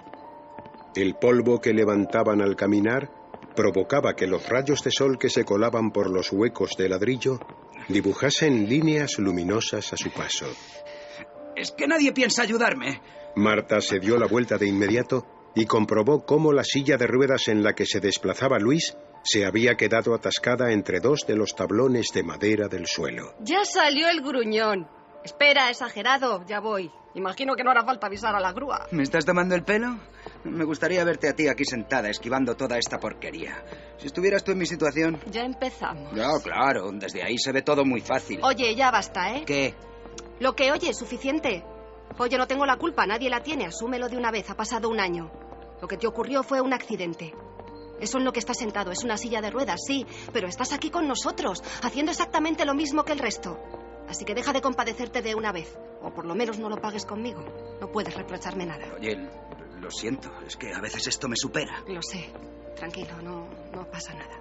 El polvo que levantaban al caminar provocaba que los rayos de sol que se colaban por los huecos de ladrillo dibujasen líneas luminosas a su paso. Es que nadie piensa ayudarme. Marta se dio la vuelta de inmediato y comprobó cómo la silla de ruedas en la que se desplazaba Luis se había quedado atascada entre 2 de los tablones de madera del suelo. Ya salió el gruñón. Espera, exagerado, ya voy. Imagino que no hará falta avisar a la grúa. ¿Me estás tomando el pelo? Me gustaría verte a ti aquí sentada, esquivando toda esta porquería. Si estuvieras tú en mi situación... Ya empezamos. No, claro, desde ahí se ve todo muy fácil. Oye, ya basta, ¿eh? ¿Qué? Lo que oye es suficiente. Oye, no tengo la culpa, nadie la tiene. Asúmelo de una vez, ha pasado 1 año. Lo que te ocurrió fue un accidente. Eso en lo que estás sentado es una silla de ruedas, sí, pero estás aquí con nosotros, haciendo exactamente lo mismo que el resto. Así que deja de compadecerte de una vez, o por lo menos no lo pagues conmigo. No puedes reprocharme nada. Oye, lo siento, es que a veces esto me supera. Lo sé, tranquilo, no pasa nada.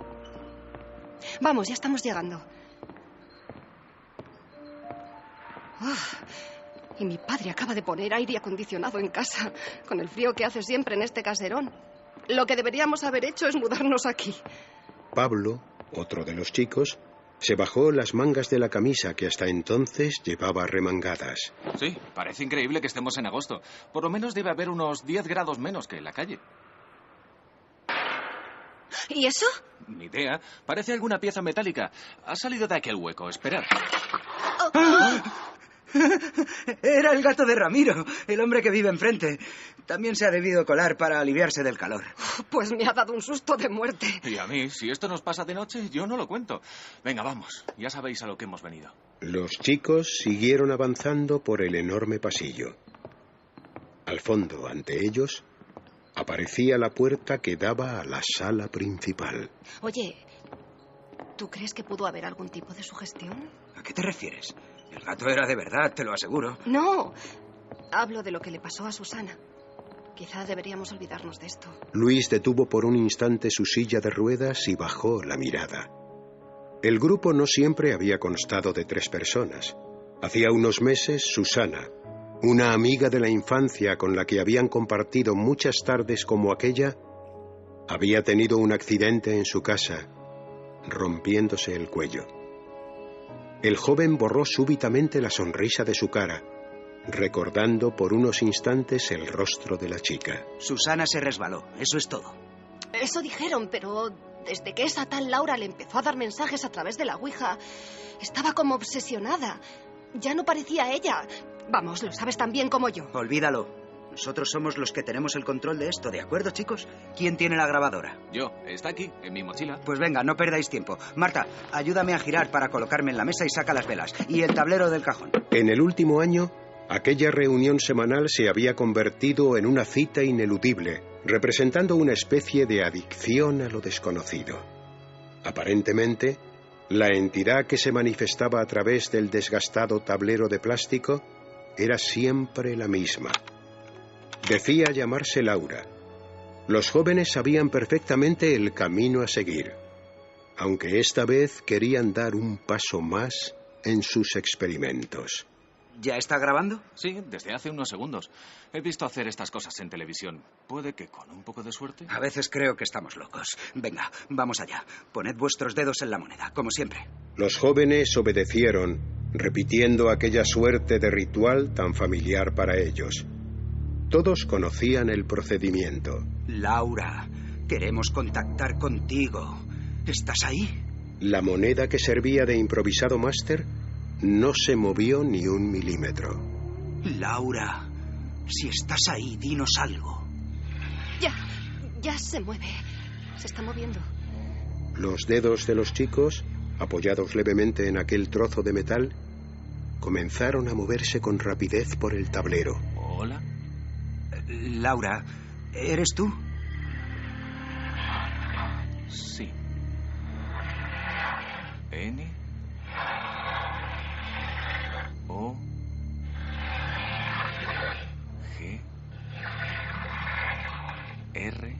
Vamos, ya estamos llegando. Y mi padre acaba de poner aire acondicionado en casa, con el frío que hace siempre en este caserón. Lo que deberíamos haber hecho es mudarnos aquí. Pablo, otro de los chicos, se bajó las mangas de la camisa que hasta entonces llevaba remangadas. Sí, parece increíble que estemos en agosto. Por lo menos debe haber unos 10 grados menos que en la calle. ¿Y eso? Ni idea. Parece alguna pieza metálica. Ha salido de aquel hueco. Esperad. Era el gato de Ramiro, el hombre que vive enfrente. También se ha debido colar para aliviarse del calor. Pues me ha dado un susto de muerte. Y a mí, si esto nos pasa de noche, yo no lo cuento. Venga, vamos. Ya sabéis a lo que hemos venido. Los chicos siguieron avanzando por el enorme pasillo. Al fondo, ante ellos, aparecía la puerta que daba a la sala principal. Oye, ¿tú crees que pudo haber algún tipo de sugestión? ¿A qué te refieres? El gato era de verdad, te lo aseguro. No, hablo de lo que le pasó a Susana. Quizá deberíamos olvidarnos de esto. Luis detuvo por un instante su silla de ruedas y bajó la mirada. El grupo no siempre había constado de 3 personas. Hacía unos meses, Susana, una amiga de la infancia con la que habían compartido muchas tardes como aquella, Había tenido un accidente en su casa, rompiéndose el cuello. El joven borró súbitamente la sonrisa de su cara, recordando por unos instantes el rostro de la chica. Susana se resbaló, eso es todo. Eso dijeron, pero desde que esa tal Laura le empezó a dar mensajes a través de la Ouija, estaba como obsesionada. Ya no parecía ella. Vamos, lo sabes tan bien como yo. Olvídalo. Nosotros somos los que tenemos el control de esto, ¿de acuerdo, chicos? ¿Quién tiene la grabadora? Yo. Está aquí, en mi mochila. Pues venga, no perdáis tiempo. Marta, ayúdame a girar para colocarme en la mesa y saca las velas. Y el tablero del cajón. En el último año, aquella reunión semanal se había convertido en una cita ineludible, representando una especie de adicción a lo desconocido. Aparentemente, la entidad que se manifestaba a través del desgastado tablero de plástico era siempre la misma. Decía llamarse Laura. Los jóvenes sabían perfectamente el camino a seguir, aunque esta vez querían dar un paso más en sus experimentos. ¿Ya está grabando? Sí, desde hace unos segundos. He visto hacer estas cosas en televisión. Puede que con un poco de suerte. A veces creo que estamos locos. Venga, vamos allá. Poned vuestros dedos en la moneda, como siempre. Los jóvenes obedecieron, repitiendo aquella suerte de ritual tan familiar para ellos. Todos conocían el procedimiento. Laura, queremos contactar contigo. ¿Estás ahí? La moneda que servía de improvisado máster no se movió ni un milímetro. Laura, si estás ahí, dinos algo. Ya se mueve. Se está moviendo. Los dedos de los chicos, apoyados levemente en aquel trozo de metal, comenzaron a moverse con rapidez por el tablero. Hola. Laura, ¿eres tú? Sí. N O G R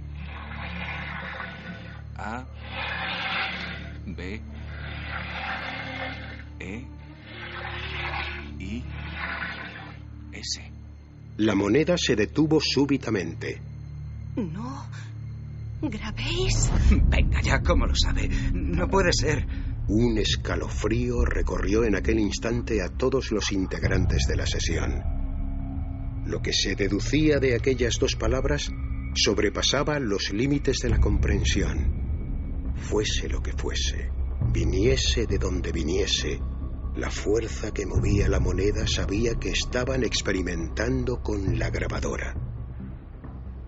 A B E I S. La moneda se detuvo súbitamente. No. ¿Grabéis? Venga ya, ¿cómo lo sabe? No puede ser. Un escalofrío recorrió en aquel instante a todos los integrantes de la sesión. Lo que se deducía de aquellas dos palabras sobrepasaba los límites de la comprensión. Fuese lo que fuese, viniese de donde viniese, la fuerza que movía la moneda sabía que estaban experimentando con la grabadora.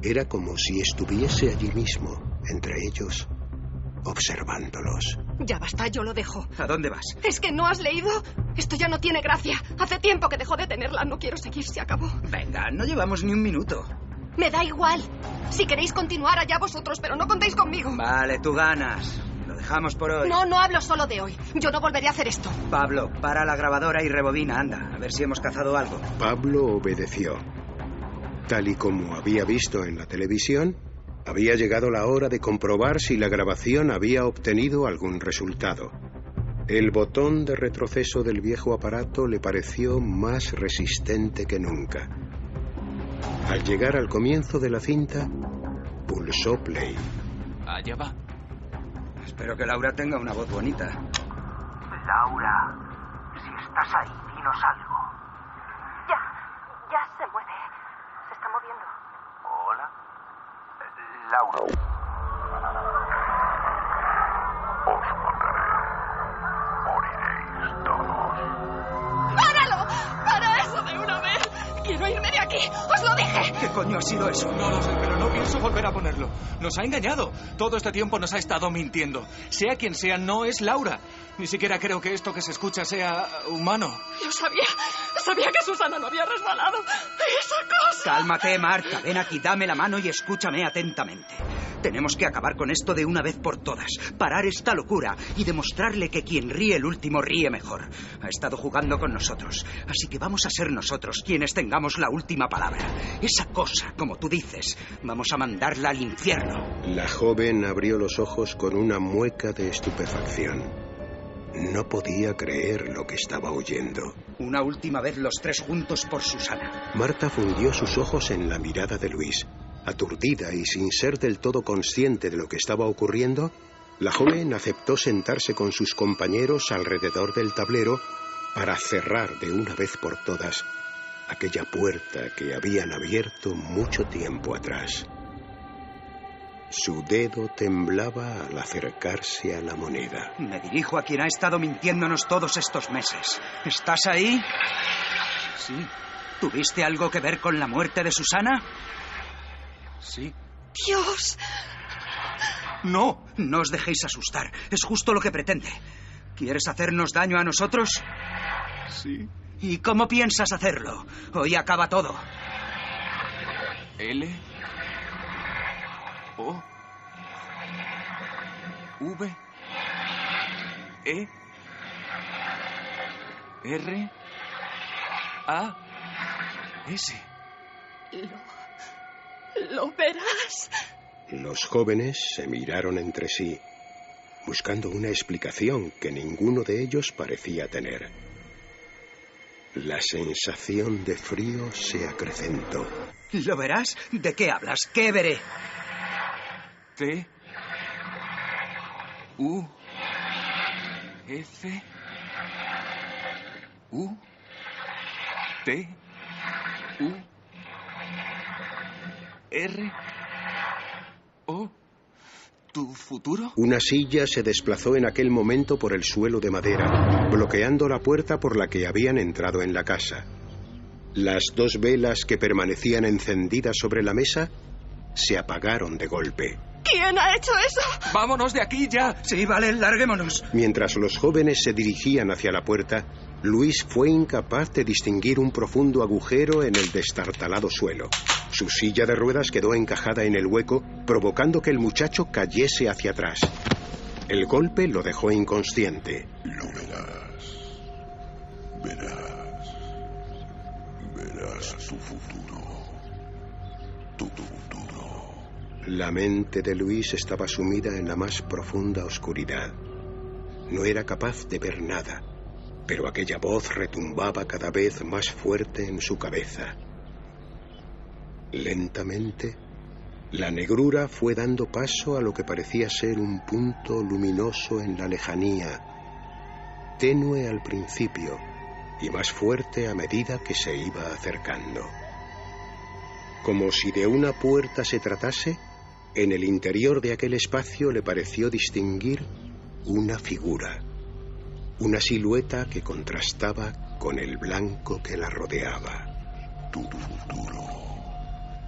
Era como si estuviese allí mismo, entre ellos, observándolos. Ya basta, yo lo dejo. ¿A dónde vas? ¿Es que no has leído? Esto ya no tiene gracia. Hace tiempo que dejó de tenerla. No quiero seguir, se acabó. Venga, no llevamos ni un minuto. Me da igual. Si queréis continuar, allá vosotros, pero no contéis conmigo. Vale, tú ganas. Lo dejamos por hoy. No hablo solo de hoy. Yo no volveré a hacer esto. Pablo, para la grabadora y rebobina, anda. A ver si hemos cazado algo. Pablo obedeció. Tal y como había visto en la televisión, había llegado la hora de comprobar si la grabación había obtenido algún resultado. El botón de retroceso del viejo aparato le pareció más resistente que nunca. Al llegar al comienzo de la cinta, pulsó play. Allá va. Espero que Laura tenga una voz bonita. Laura, si estás ahí, dinos algo. Ya se mueve. Se está moviendo. Hola. Laura. Os mataré. Moriréis todos. ¡Páralo! ¡Para eso de una vez! ¡Quiero irme de aquí! ¡Os lo dije! ¿Qué coño ha sido eso? No lo sé, pero no pienso volver a ponerlo. Nos ha engañado. Todo este tiempo nos ha estado mintiendo. Sea quien sea, no es Laura. Ni siquiera creo que esto que se escucha sea humano. Yo sabía que Susana no había resbalado. ¡Esa cosa! Cálmate, Marta. Ven aquí, dame la mano y escúchame atentamente. Tenemos que acabar con esto de una vez por todas. Parar esta locura y demostrarle que quien ríe el último ríe mejor. Ha estado jugando con nosotros. Así que vamos a ser nosotros quienes tengamos la última palabra. Esa cosa, como tú dices, vamos a mandarla al infierno. La joven abrió los ojos con una mueca de estupefacción. No podía creer lo que estaba oyendo. Una última vez los tres juntos por Susana. Marta fundió sus ojos en la mirada de Luis. Aturdida y sin ser del todo consciente de lo que estaba ocurriendo, la joven aceptó sentarse con sus compañeros alrededor del tablero para cerrar de una vez por todas aquella puerta que habían abierto mucho tiempo atrás. Su dedo temblaba al acercarse a la moneda. Me dirijo a quien ha estado mintiéndonos todos estos meses. ¿Estás ahí? Sí. ¿Tuviste algo que ver con la muerte de Susana? Sí. ¡Dios! No, no os dejéis asustar. Es justo lo que pretende. ¿Quieres hacernos daño a nosotros? Sí. ¿Y cómo piensas hacerlo? Hoy acaba todo. L O V E R A S. Lo verás. Los jóvenes se miraron entre sí, buscando una explicación que ninguno de ellos parecía tener. La sensación de frío se acrecentó. ¿Lo verás? ¿De qué hablas? ¿Qué veré? T U F U T U R O. ¿Tu futuro? Una silla se desplazó en aquel momento por el suelo de madera, bloqueando la puerta por la que habían entrado en la casa. Las dos velas que permanecían encendidas sobre la mesa se apagaron de golpe. ¿Quién ha hecho eso? ¡Vámonos de aquí ya! Sí, vale, larguémonos. Mientras los jóvenes se dirigían hacia la puerta, Luis fue incapaz de distinguir un profundo agujero en el destartalado suelo. Su silla de ruedas quedó encajada en el hueco, provocando que el muchacho cayese hacia atrás. El golpe lo dejó inconsciente. Lo verás. Verás tu futuro. Tu futuro. La mente de Luis estaba sumida en la más profunda oscuridad. No era capaz de ver nada, pero aquella voz retumbaba cada vez más fuerte en su cabeza. Lentamente, la negrura fue dando paso a lo que parecía ser un punto luminoso en la lejanía, tenue al principio y más fuerte a medida que se iba acercando. Como si de una puerta se tratase, en el interior de aquel espacio le pareció distinguir una figura, una silueta que contrastaba con el blanco que la rodeaba. Tu futuro.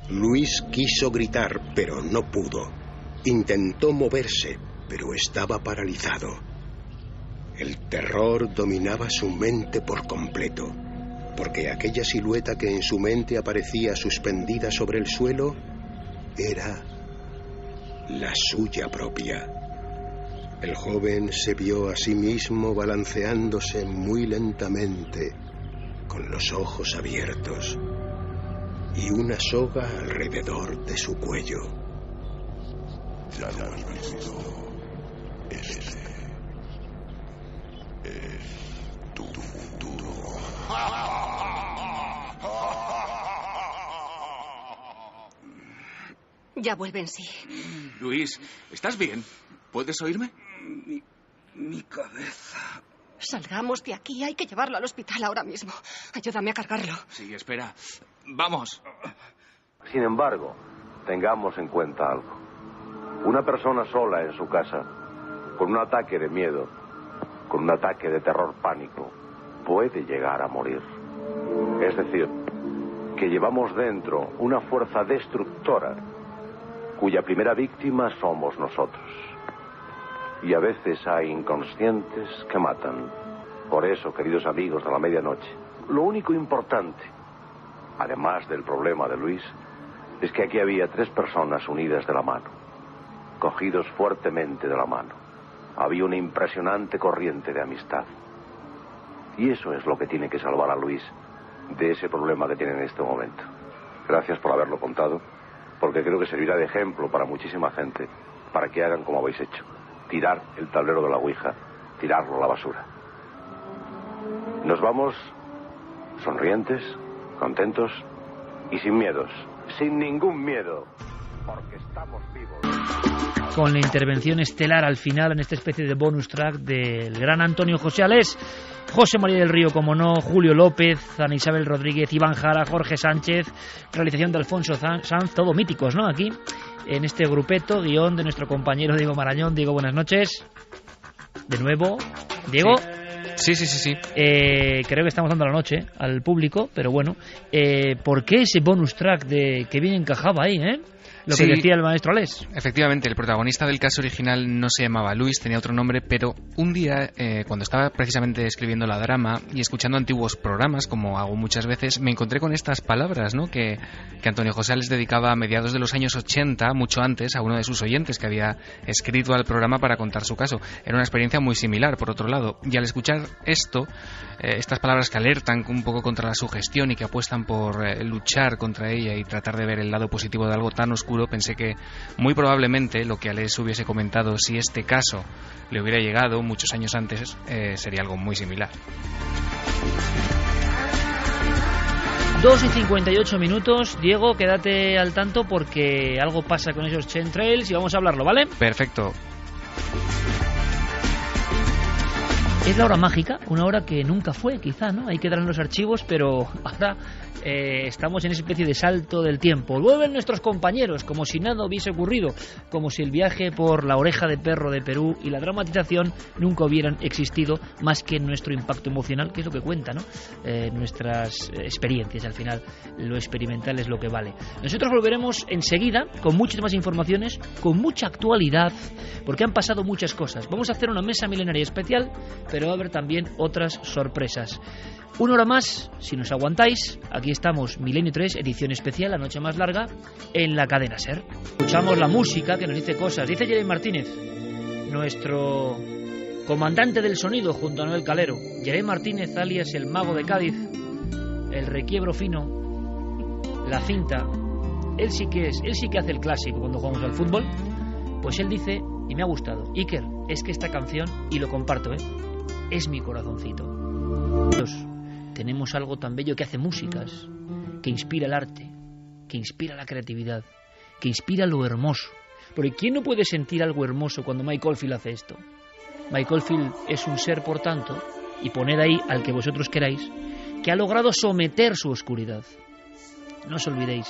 Luis quiso gritar, pero no pudo. Intentó moverse, pero estaba paralizado. El terror dominaba su mente por completo, porque aquella silueta que en su mente aparecía suspendida sobre el suelo era la suya propia. El joven se vio a sí mismo balanceándose muy lentamente, con los ojos abiertos y una soga alrededor de su cuello. Ya lo has visto. Este es tu futuro. Ya vuelve en sí. Luis, ¿estás bien? ¿Puedes oírme? Mi cabeza. Salgamos de aquí. Hay que llevarlo al hospital ahora mismo. Ayúdame a cargarlo. Sí, espera. Vamos. Sin embargo, tengamos en cuenta algo. Una persona sola en su casa, con un ataque de miedo, con un ataque de terror pánico, puede llegar a morir. Es decir, que llevamos dentro una fuerza destructora cuya primera víctima somos nosotros. Y a veces hay inconscientes que matan. Por eso, queridos amigos de la medianoche, lo único importante, además del problema de Luis, es que aquí había 3 personas unidas de la mano, cogidos fuertemente de la mano. Había una impresionante corriente de amistad. Y eso es lo que tiene que salvar a Luis de ese problema que tiene en este momento. Gracias por haberlo contado, porque creo que servirá de ejemplo para muchísima gente, para que hagan como habéis hecho. Tirar el tablero de la Ouija, tirarlo a la basura. Nos vamos sonrientes, contentos y sin miedos. sin ningún miedo, porque estamos vivos. Con la intervención estelar al final en esta especie de bonus track del gran Antonio José Alés, José María del Río, como no, Julio López, Ana Isabel Rodríguez, Iván Jara, Jorge Sánchez, realización de Alfonso Sanz, todo míticos, ¿no? Aquí, en este grupeto, guión de nuestro compañero Diego Marañón. Diego, buenas noches. De nuevo, Diego. Sí. Creo que estamos dando la noche al público, pero bueno, ¿por qué ese bonus track que bien encajaba ahí, lo que decía el maestro Alés? Efectivamente, el protagonista del caso original no se llamaba Luis, tenía otro nombre, pero un día, cuando estaba precisamente escribiendo la drama y escuchando antiguos programas, como hago muchas veces, me encontré con estas palabras, ¿no?, que Antonio José Alés dedicaba a mediados de los años 80, mucho antes, a uno de sus oyentes que había escrito al programa para contar su caso. Era una experiencia muy similar, por otro lado, y al escuchar esto, estas palabras que alertan un poco contra la sugestión y que apuestan por luchar contra ella y tratar de ver el lado positivo de algo tan oscuro, pensé que muy probablemente lo que Alés hubiese comentado si este caso le hubiera llegado muchos años antes sería algo muy similar. 2:58. Diego, quédate al tanto porque algo pasa con esos chemtrails y vamos a hablarlo, ¿vale? Perfecto. Es la hora mágica, una hora que nunca fue, quizá, ¿no? Hay que dar en los archivos, pero ahora estamos en esa especie de salto del tiempo. Vuelven nuestros compañeros, como si nada hubiese ocurrido, como si el viaje por la oreja de perro de Perú y la dramatización nunca hubieran existido, más que nuestro impacto emocional, que es lo que cuenta, ¿no? Nuestras experiencias, al final, lo experimental es lo que vale. Nosotros volveremos enseguida con muchas más informaciones, con mucha actualidad, porque han pasado muchas cosas. Vamos a hacer una mesa milenaria especial, pero va a haber también otras sorpresas. Una hora más, si nos aguantáis. Aquí estamos, Milenio 3, edición especial, la noche más larga, en la cadena SER. Escuchamos la música que nos dice cosas. Dice Jeremy Martínez, nuestro comandante del sonido junto a Noel Calero. Jeremy Martínez, alias el mago de Cádiz, el requiebro fino, la cinta. Él sí que hace el clásico cuando jugamos al fútbol. Pues él dice, y me ha gustado, Iker, es que esta canción, y lo comparto, es mi corazoncito. Tenemos algo tan bello que hace músicas, que inspira el arte, que inspira la creatividad, que inspira lo hermoso. Porque ¿quién no puede sentir algo hermoso cuando Mike Oldfield hace esto? Mike Oldfield es un ser, por tanto, y poned ahí al que vosotros queráis, que ha logrado someter su oscuridad. No os olvidéis.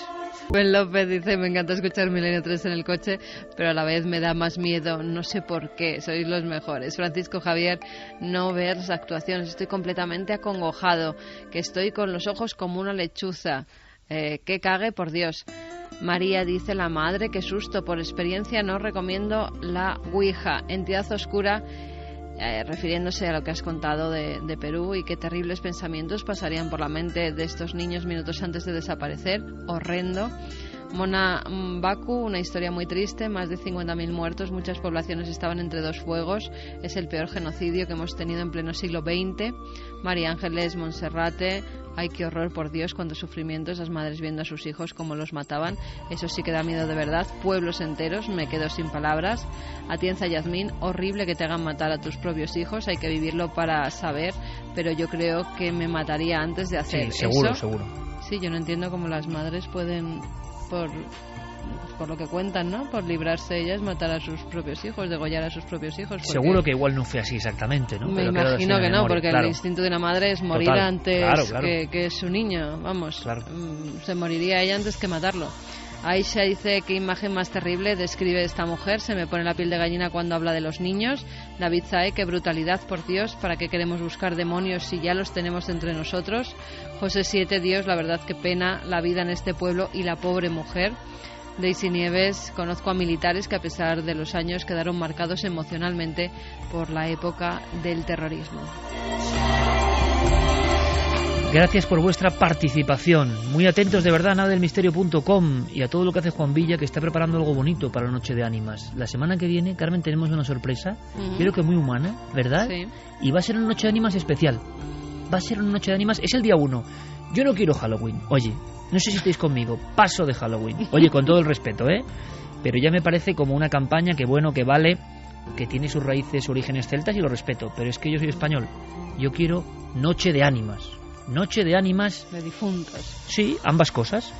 Buen López dice, me encanta escuchar Milenio 3 en el coche, pero a la vez me da más miedo, no sé por qué, sois los mejores. Francisco Javier, no ver las actuaciones, estoy completamente acongojado, que estoy con los ojos como una lechuza, que cague, por Dios. María dice, la madre, qué susto, por experiencia no recomiendo la Ouija, entidad oscura, refiriéndose a lo que has contado de Perú, y qué terribles pensamientos pasarían por la mente de estos niños minutos antes de desaparecer. Horrendo. Mona Baku, una historia muy triste, más de 50.000 muertos, muchas poblaciones estaban entre dos fuegos, es el peor genocidio que hemos tenido en pleno siglo XX. María Ángeles Monserrate, ay, qué horror, por Dios, cuántos sufrimientos, las madres viendo a sus hijos como los mataban, eso sí que da miedo de verdad, pueblos enteros, me quedo sin palabras. Atienza Yasmín, horrible que te hagan matar a tus propios hijos, hay que vivirlo para saber, pero yo creo que me mataría antes de hacer eso. Sí, seguro. Sí, yo no entiendo cómo las madres pueden, por lo que cuentan, ¿no?, por librarse ellas, matar a sus propios hijos, degollar a sus propios hijos. Seguro que igual no fue así exactamente, ¿no? Me imagino que no, porque el instinto de una madre es morir antes que su niño, vamos, se moriría ella antes que matarlo. Aisha dice, qué imagen más terrible describe esta mujer, se me pone la piel de gallina cuando habla de los niños. David Sae, qué brutalidad, por Dios, ¿para qué queremos buscar demonios si ya los tenemos entre nosotros? José 7, Dios, la verdad, qué pena la vida en este pueblo y la pobre mujer. Daisy Nieves, conozco a militares que a pesar de los años quedaron marcados emocionalmente por la época del terrorismo. Gracias por vuestra participación. Muy atentos de verdad a nadelmisterio.com y a todo lo que hace Juan Villa, que está preparando algo bonito para la Noche de Ánimas. La semana que viene, Carmen, tenemos una sorpresa, creo que muy humana, ¿verdad? Sí. Y va a ser una Noche de Ánimas especial. Va a ser una Noche de Ánimas, es el día 1. Yo no quiero Halloween, oye, no sé si estáis conmigo, paso de Halloween. Oye, con todo el respeto, pero ya me parece como una campaña que bueno, que vale, que tiene sus raíces, orígenes celtas y lo respeto, pero es que yo soy español. Yo quiero Noche de Ánimas. Noche de Ánimas. De difuntos. Sí, ambas cosas.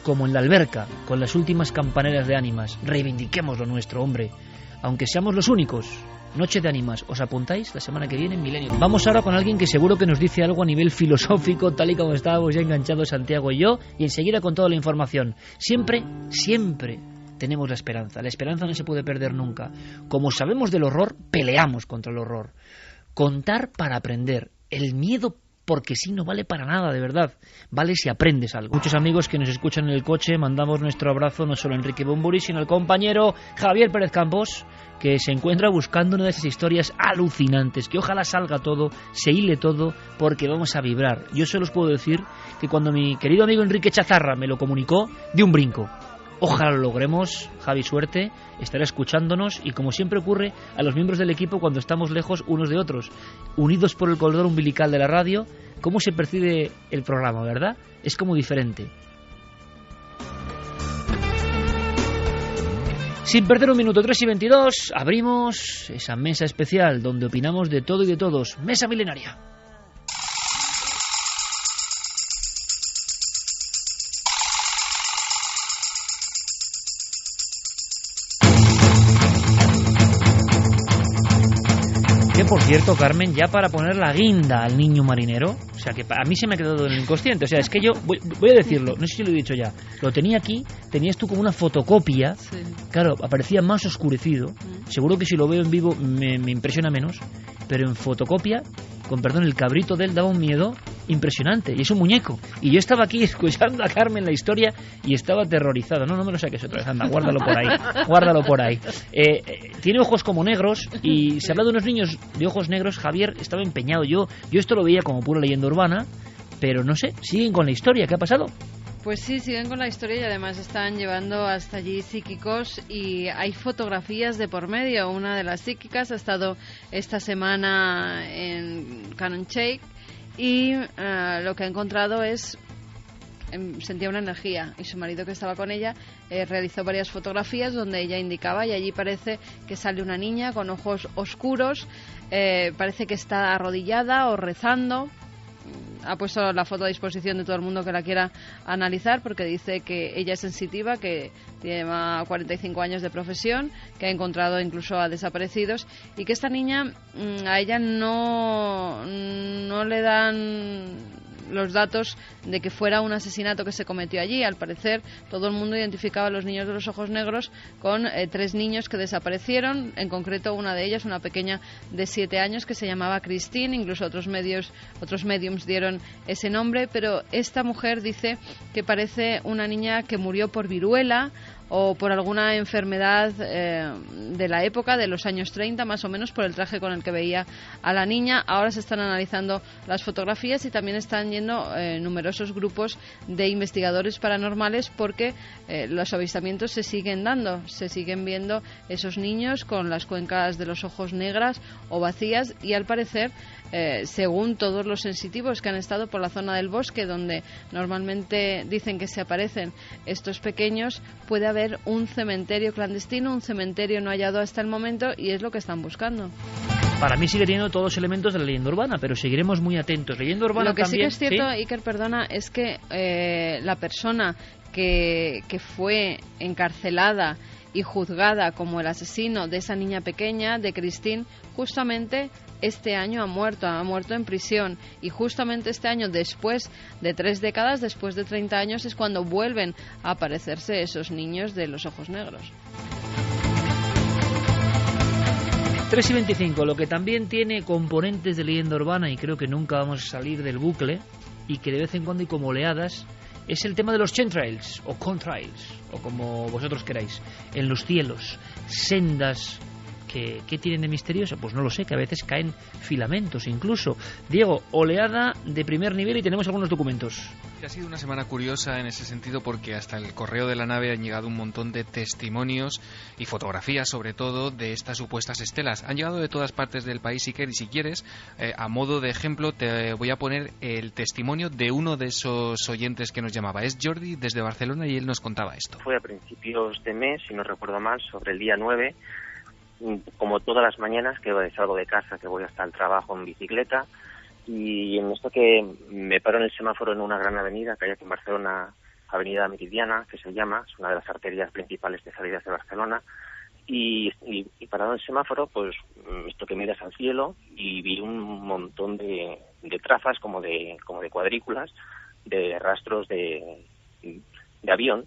como en la alberca, con las últimas campaneras de ánimas. Reivindiquemos lo nuestro, hombre, aunque seamos los únicos. Noche de ánimas, ¿os apuntáis? La semana que viene en Milenio. Vamos ahora con alguien que seguro que nos dice algo a nivel filosófico, tal y como estábamos ya enganchados Santiago y yo, y enseguida con toda la información. Siempre tenemos la esperanza no se puede perder nunca. Como sabemos del horror, peleamos contra el horror. Contar para aprender. El miedo, porque sí, no vale para nada, de verdad. Vale si aprendes algo. Muchos amigos que nos escuchan en el coche, mandamos nuestro abrazo no solo a Enrique Bumburi, sino al compañero Javier Pérez Campos, que se encuentra buscando una de esas historias alucinantes, que ojalá salga todo, se hile todo, porque vamos a vibrar. Yo solo os puedo decir que cuando mi querido amigo Enrique Chazarra me lo comunicó, di un brinco. Ojalá lo logremos, Javi, suerte, estará escuchándonos y, como siempre ocurre a los miembros del equipo cuando estamos lejos unos de otros, unidos por el cordón umbilical de la radio, cómo se percibe el programa, ¿verdad? Es como diferente. Sin perder un minuto, 3:22, abrimos esa mesa especial donde opinamos de todo y de todos. Mesa milenaria. Que, por cierto, Carmen, ya para poner la guinda al niño marinero, o sea, que a mí se me ha quedado en el inconsciente, o sea, es que yo, voy a decirlo, no sé si lo he dicho ya, lo tenía aquí, tenías tú como una fotocopia, sí. Claro, aparecía más oscurecido, seguro que si lo veo en vivo me impresiona menos, pero en fotocopia, con perdón, el cabrito de él daba un miedo impresionante, y es un muñeco, y yo estaba aquí escuchando a Carmen la historia y estaba aterrorizado. No me lo saques otra vez, anda, guárdalo por ahí. Tiene ojos como negros, y se habla de unos niños de ojos negros. Javier estaba empeñado, yo esto lo veía como pura leyenda urbana, pero no sé, siguen con la historia. ¿Qué ha pasado? Pues sí, siguen con la historia y además están llevando hasta allí psíquicos y hay fotografías de por medio. Una de las psíquicas ha estado esta semana en Cannon Shake y lo que ha encontrado es, sentía una energía, y su marido, que estaba con ella, realizó varias fotografías donde ella indicaba, y allí parece que sale una niña con ojos oscuros, parece que está arrodillada o rezando. Ha puesto la foto a disposición de todo el mundo que la quiera analizar, porque dice que ella es sensitiva, que lleva 45 años de profesión, que ha encontrado incluso a desaparecidos, y que esta niña, a ella no le dan los datos de que fuera un asesinato que se cometió allí. Al parecer, todo el mundo identificaba a los niños de los ojos negros con 3 niños que desaparecieron, en concreto una de ellas, una pequeña de 7 años que se llamaba Christine, incluso otros mediums dieron ese nombre, pero esta mujer dice que parece una niña que murió por viruela o por alguna enfermedad de la época, de los años 30 más o menos, por el traje con el que veía a la niña. Ahora se están analizando las fotografías y también están yendo numerosos grupos de investigadores paranormales, porque los avistamientos se siguen dando, se siguen viendo esos niños con las cuencas de los ojos negras o vacías, y al parecer, según todos los sensitivos que han estado por la zona del bosque donde normalmente dicen que se aparecen estos pequeños, puede haber un cementerio clandestino, un cementerio no hallado hasta el momento, y es lo que están buscando. Para mí sigue teniendo todos los elementos de la leyenda urbana, pero seguiremos muy atentos. Leyenda urbana lo que también, sí que es cierto, ¿sí? Iker, perdona, es que la persona que fue encarcelada y juzgada como el asesino de esa niña pequeña, de Christine, justamente este año ha muerto en prisión, y justamente este año, después de 3 décadas, después de 30 años, es cuando vuelven a aparecerse esos niños de los ojos negros. 3:25, lo que también tiene componentes de leyenda urbana, y creo que nunca vamos a salir del bucle, y que de vez en cuando hay como oleadas, es el tema de los chemtrails, o contrails, o como vosotros queráis, en los cielos, sendas. ¿Qué tienen de misterioso? Pues no lo sé, que a veces caen filamentos incluso. Diego, oleada de primer nivel, y tenemos algunos documentos. Ha sido una semana curiosa en ese sentido, porque hasta el correo de la nave han llegado un montón de testimonios y fotografías, sobre todo, de estas supuestas estelas. Han llegado de todas partes del país, Iker, y si quieres, a modo de ejemplo, te voy a poner el testimonio de uno de esos oyentes que nos llamaba. Es Jordi, desde Barcelona, y él nos contaba esto. Fue a principios de mes, si no recuerdo mal, sobre el día 9, como todas las mañanas que salgo de casa, que voy hasta el trabajo en bicicleta, y en esto que me paro en el semáforo en una gran avenida que hay aquí en Barcelona, Avenida Meridiana, que se llama, es una de las arterias principales de salidas de Barcelona, y parado en el semáforo, pues esto que miras al cielo y vi un montón de trazas como de cuadrículas, de rastros de avión.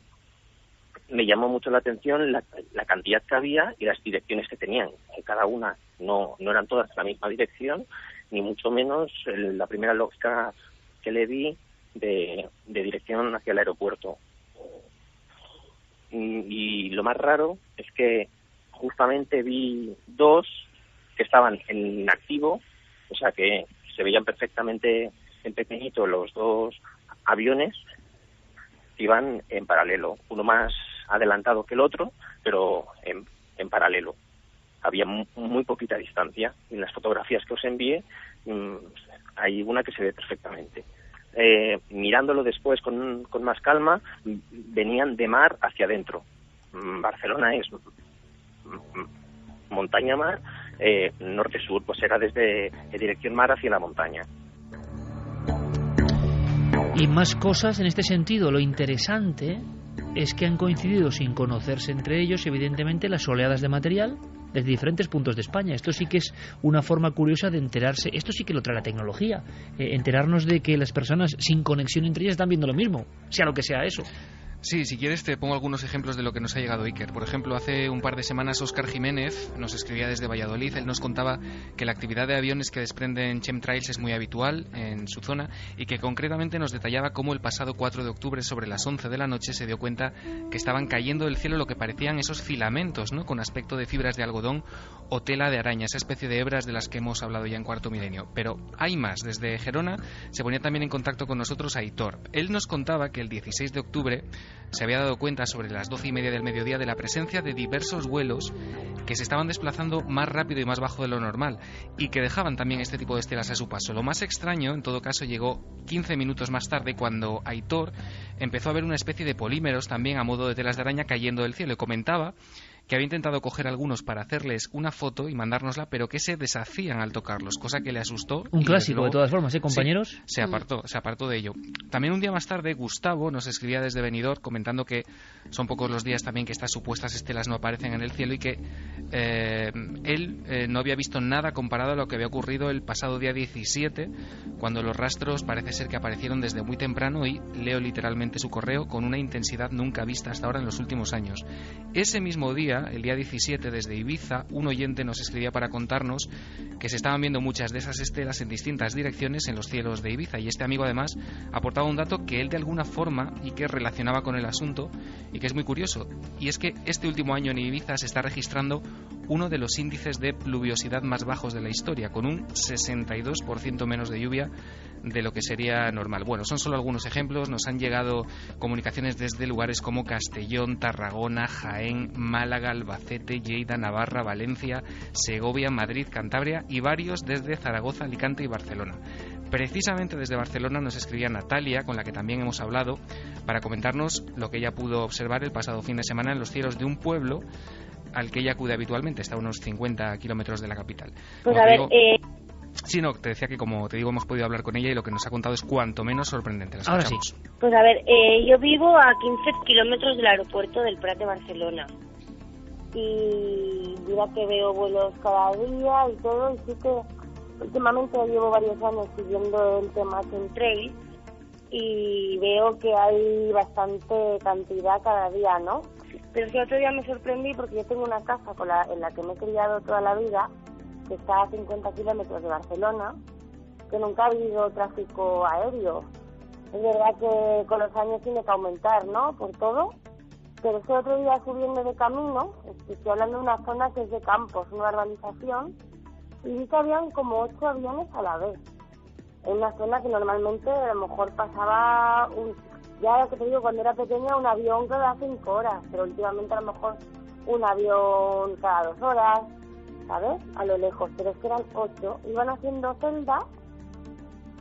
Me llamó mucho la atención la cantidad que había y las direcciones que tenían, que cada una no eran todas la misma dirección, ni mucho menos la primera lógica que le vi de dirección hacia el aeropuerto. Y lo más raro es que justamente vi 2 que estaban en activo, o sea que se veían perfectamente en pequeñito los 2 aviones que iban en paralelo, uno más adelantado que el otro, pero en paralelo. Había muy poquita distancia. En las fotografías que os envié hay una que se ve perfectamente. Mirándolo después con más calma, venían de mar hacia adentro. Barcelona es montaña-mar, norte-sur, pues era desde dirección mar hacia la montaña. Y más cosas en este sentido. Lo interesante es que han coincidido sin conocerse entre ellos, evidentemente, las oleadas de material desde diferentes puntos de España. Esto sí que es una forma curiosa de enterarse. Esto sí que lo trae la tecnología. Enterarnos de que las personas sin conexión entre ellas están viendo lo mismo, sea lo que sea eso. Sí, si quieres te pongo algunos ejemplos de lo que nos ha llegado Iker. Por ejemplo, hace un par de semanas Óscar Jiménez nos escribía desde Valladolid. Él nos contaba que la actividad de aviones que desprenden chemtrails es muy habitual en su zona y que concretamente nos detallaba cómo el pasado 4 de octubre sobre las 11 de la noche se dio cuenta que estaban cayendo del cielo lo que parecían esos filamentos, ¿no?, con aspecto de fibras de algodón o tela de araña, esa especie de hebras de las que hemos hablado ya en Cuarto Milenio. Pero hay más. Desde Gerona se ponía también en contacto con nosotros Aitor. Él nos contaba que el 16 de octubre se había dado cuenta sobre las 12:30 del mediodía de la presencia de diversos vuelos que se estaban desplazando más rápido y más bajo de lo normal y que dejaban también este tipo de estelas a su paso. Lo más extraño, en todo caso, llegó 15 minutos más tarde cuando Aitor empezó a ver una especie de polímeros también a modo de telas de araña cayendo del cielo y comentaba que había intentado coger algunos para hacerles una foto y mandárnosla, pero que se deshacían al tocarlos, cosa que le asustó. Un clásico, de todas formas, compañeros. Sí, se apartó de ello. También un día más tarde, Gustavo nos escribía desde Benidorm comentando que son pocos los días también que estas supuestas estelas no aparecen en el cielo y que él no había visto nada comparado a lo que había ocurrido el pasado día 17, cuando los rastros parece ser que aparecieron desde muy temprano y, leo literalmente su correo, con una intensidad nunca vista hasta ahora en los últimos años. Ese mismo día, el día 17, desde Ibiza, un oyente nos escribía para contarnos que se estaban viendo muchas de esas estelas en distintas direcciones en los cielos de Ibiza, y este amigo además aportaba un dato que él de alguna forma y que relacionaba con el asunto y que es muy curioso, y es que este último año en Ibiza se está registrando uno de los índices de pluviosidad más bajos de la historia, con un 62% menos de lluvia de lo que sería normal. Bueno, son solo algunos ejemplos. Nos han llegado comunicaciones desde lugares como Castellón, Tarragona, Jaén, Málaga, Albacete, Lleida, Navarra, Valencia, Segovia, Madrid, Cantabria y varios desde Zaragoza, Alicante y Barcelona. Precisamente desde Barcelona nos escribía Natalia, con la que también hemos hablado, para comentarnos lo que ella pudo observar el pasado fin de semana en los cielos de un pueblo al que ella acude habitualmente. Está a unos 50 kilómetros de la capital. Pues a ver, Sí, no, te decía que como te digo hemos podido hablar con ella y lo que nos ha contado es cuanto menos sorprendente. Ahora sí. Pues a ver, yo vivo a 15 kilómetros del aeropuerto del Prat de Barcelona y mira que veo vuelos cada día y todo, y sí que últimamente llevo varios años siguiendo el tema chemtrails y veo que hay bastante cantidad cada día, ¿no? Pero es que otro día me sorprendí porque yo tengo una casa en la que me he criado toda la vida, que está a 50 kilómetros de Barcelona, que nunca ha habido tráfico aéreo. Es verdad que con los años tiene que aumentar, ¿no?, por todo, pero ese otro día subiendo de camino, estoy hablando de una zona que es de campos, una urbanización, y vi que habían como 8 aviones a la vez, en una zona que normalmente a lo mejor pasaba, ya que te digo, cuando era pequeña, un avión cada 5 horas, pero últimamente a lo mejor un avión cada 2 horas, ¿sabes?, a lo lejos, pero es que eran 8, iban haciendo celdas,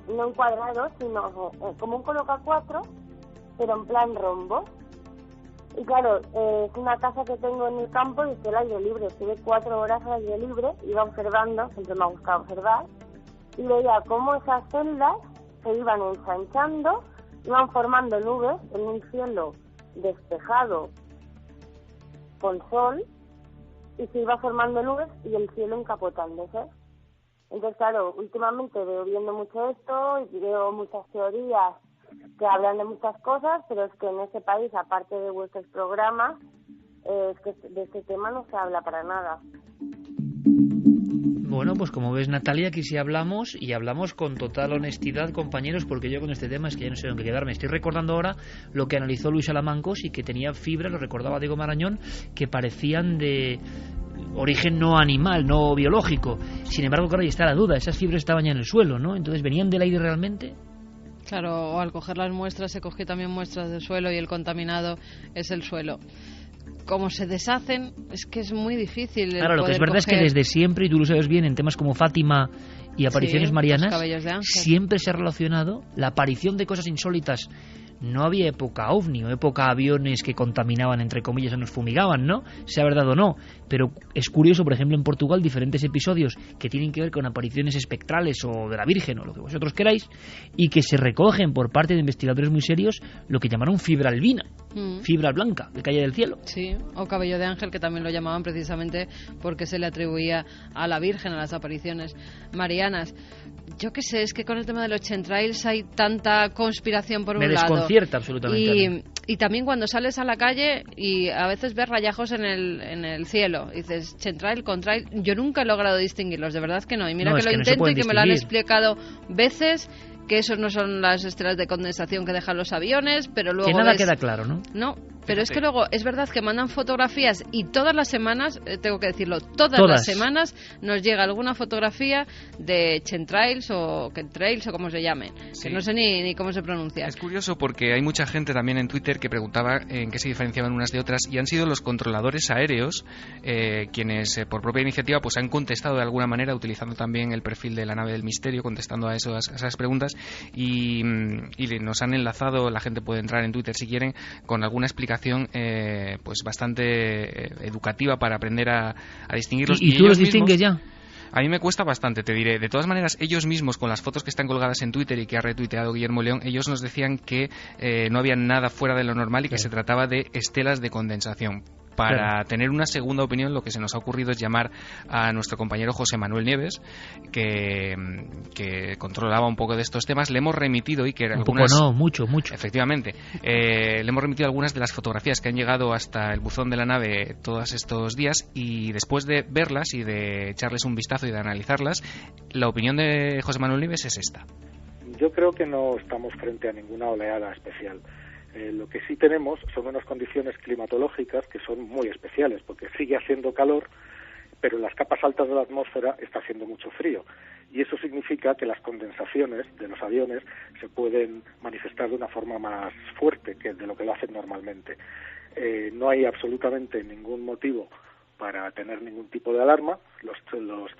no en cuadrados, sino como un coloca 4, pero en plan rombo. Y claro, es una casa que tengo en el campo y estoy al aire libre, estuve 4 horas al aire libre, iba observando, siempre me ha gustado observar, y veía cómo esas celdas se iban ensanchando iban formando nubes en un cielo despejado con sol, y se iba formando nubes y el cielo encapotándose. Entonces, claro, últimamente veo viendo mucho esto y veo muchas teorías que hablan de muchas cosas, pero es que en ese país, aparte de vuestros programas, es que de este tema no se habla para nada. Bueno, pues como ves, Natalia, aquí sí hablamos, y hablamos con total honestidad, compañeros, porque yo con este tema es que ya no sé dónde quedarme. Estoy recordando ahora lo que analizó Luis Alamancos y que tenía fibras, lo recordaba Diego Marañón, que parecían de origen no animal, no biológico. Sin embargo, claro, ahí está la duda, esas fibras estaban ya en el suelo, ¿no? Entonces, ¿venían del aire realmente? Claro, o al coger las muestras se cogió también muestras del suelo y el contaminado es el suelo. Como se deshacen, es que es muy difícil. Claro, lo que es verdad es que desde siempre, y tú lo sabes bien, en temas como Fátima y apariciones marianas, siempre se ha relacionado la aparición de cosas insólitas. No había época ovni o época aviones que contaminaban, entre comillas, o nos fumigaban, ¿no? Sea verdad o no. Pero es curioso, por ejemplo, en Portugal, diferentes episodios que tienen que ver con apariciones espectrales o de la Virgen o lo que vosotros queráis, y que se recogen por parte de investigadores muy serios lo que llamaron fibra albina, fibra blanca, que cae del cielo. Sí, o cabello de ángel, que también lo llamaban precisamente porque se le atribuía a la Virgen, a las apariciones marianas. Yo qué sé, es que con el tema de los chemtrails hay tanta conspiración por un lado. Me desconcierta absolutamente. Y también cuando sales a la calle y a veces ves rayajos en el cielo, dices chemtrail, contrail, yo nunca he logrado distinguirlos, de verdad que no. Y mira que lo intento y que me lo han explicado veces, que esos no son las estelas de condensación que dejan los aviones, pero luego que nada queda claro, ¿no? No, pero es que luego es verdad que mandan fotografías y todas las semanas, tengo que decirlo, todas las semanas nos llega alguna fotografía de chemtrails o chemtrails o como se llamen, que no sé ni cómo se pronuncia. Es curioso porque hay mucha gente también en Twitter que preguntaba en qué se diferenciaban unas de otras, y han sido los controladores aéreos quienes por propia iniciativa pues han contestado de alguna manera, utilizando también el perfil de la nave del misterio, contestando a esas preguntas, y nos han enlazado. La gente puede entrar en Twitter si quieren, con alguna explicación pues bastante educativa para aprender a distinguirlos. ¿Y tú los distingues ya? A mí me cuesta bastante, te diré. De todas maneras, ellos mismos, con las fotos que están colgadas en Twitter y que ha retuiteado Guillermo León, ellos nos decían que no había nada fuera de lo normal y que se trataba de estelas de condensación. Para tener una segunda opinión, lo que se nos ha ocurrido es llamar a nuestro compañero José Manuel Nieves, que controlaba un poco de estos temas. Le hemos remitido mucho. Efectivamente. Le hemos remitido algunas de las fotografías que han llegado hasta el buzón de la nave todos estos días, y después de verlas y de echarles un vistazo y de analizarlas, la opinión de José Manuel Nieves es esta. Yo creo que no estamos frente a ninguna oleada especial. Lo que sí tenemos son unas condiciones climatológicas que son muy especiales, porque sigue haciendo calor, pero en las capas altas de la atmósfera está haciendo mucho frío. Y eso significa que las condensaciones de los aviones se pueden manifestar de una forma más fuerte que de lo que lo hacen normalmente. No hay absolutamente ningún motivo para tener ningún tipo de alarma. Los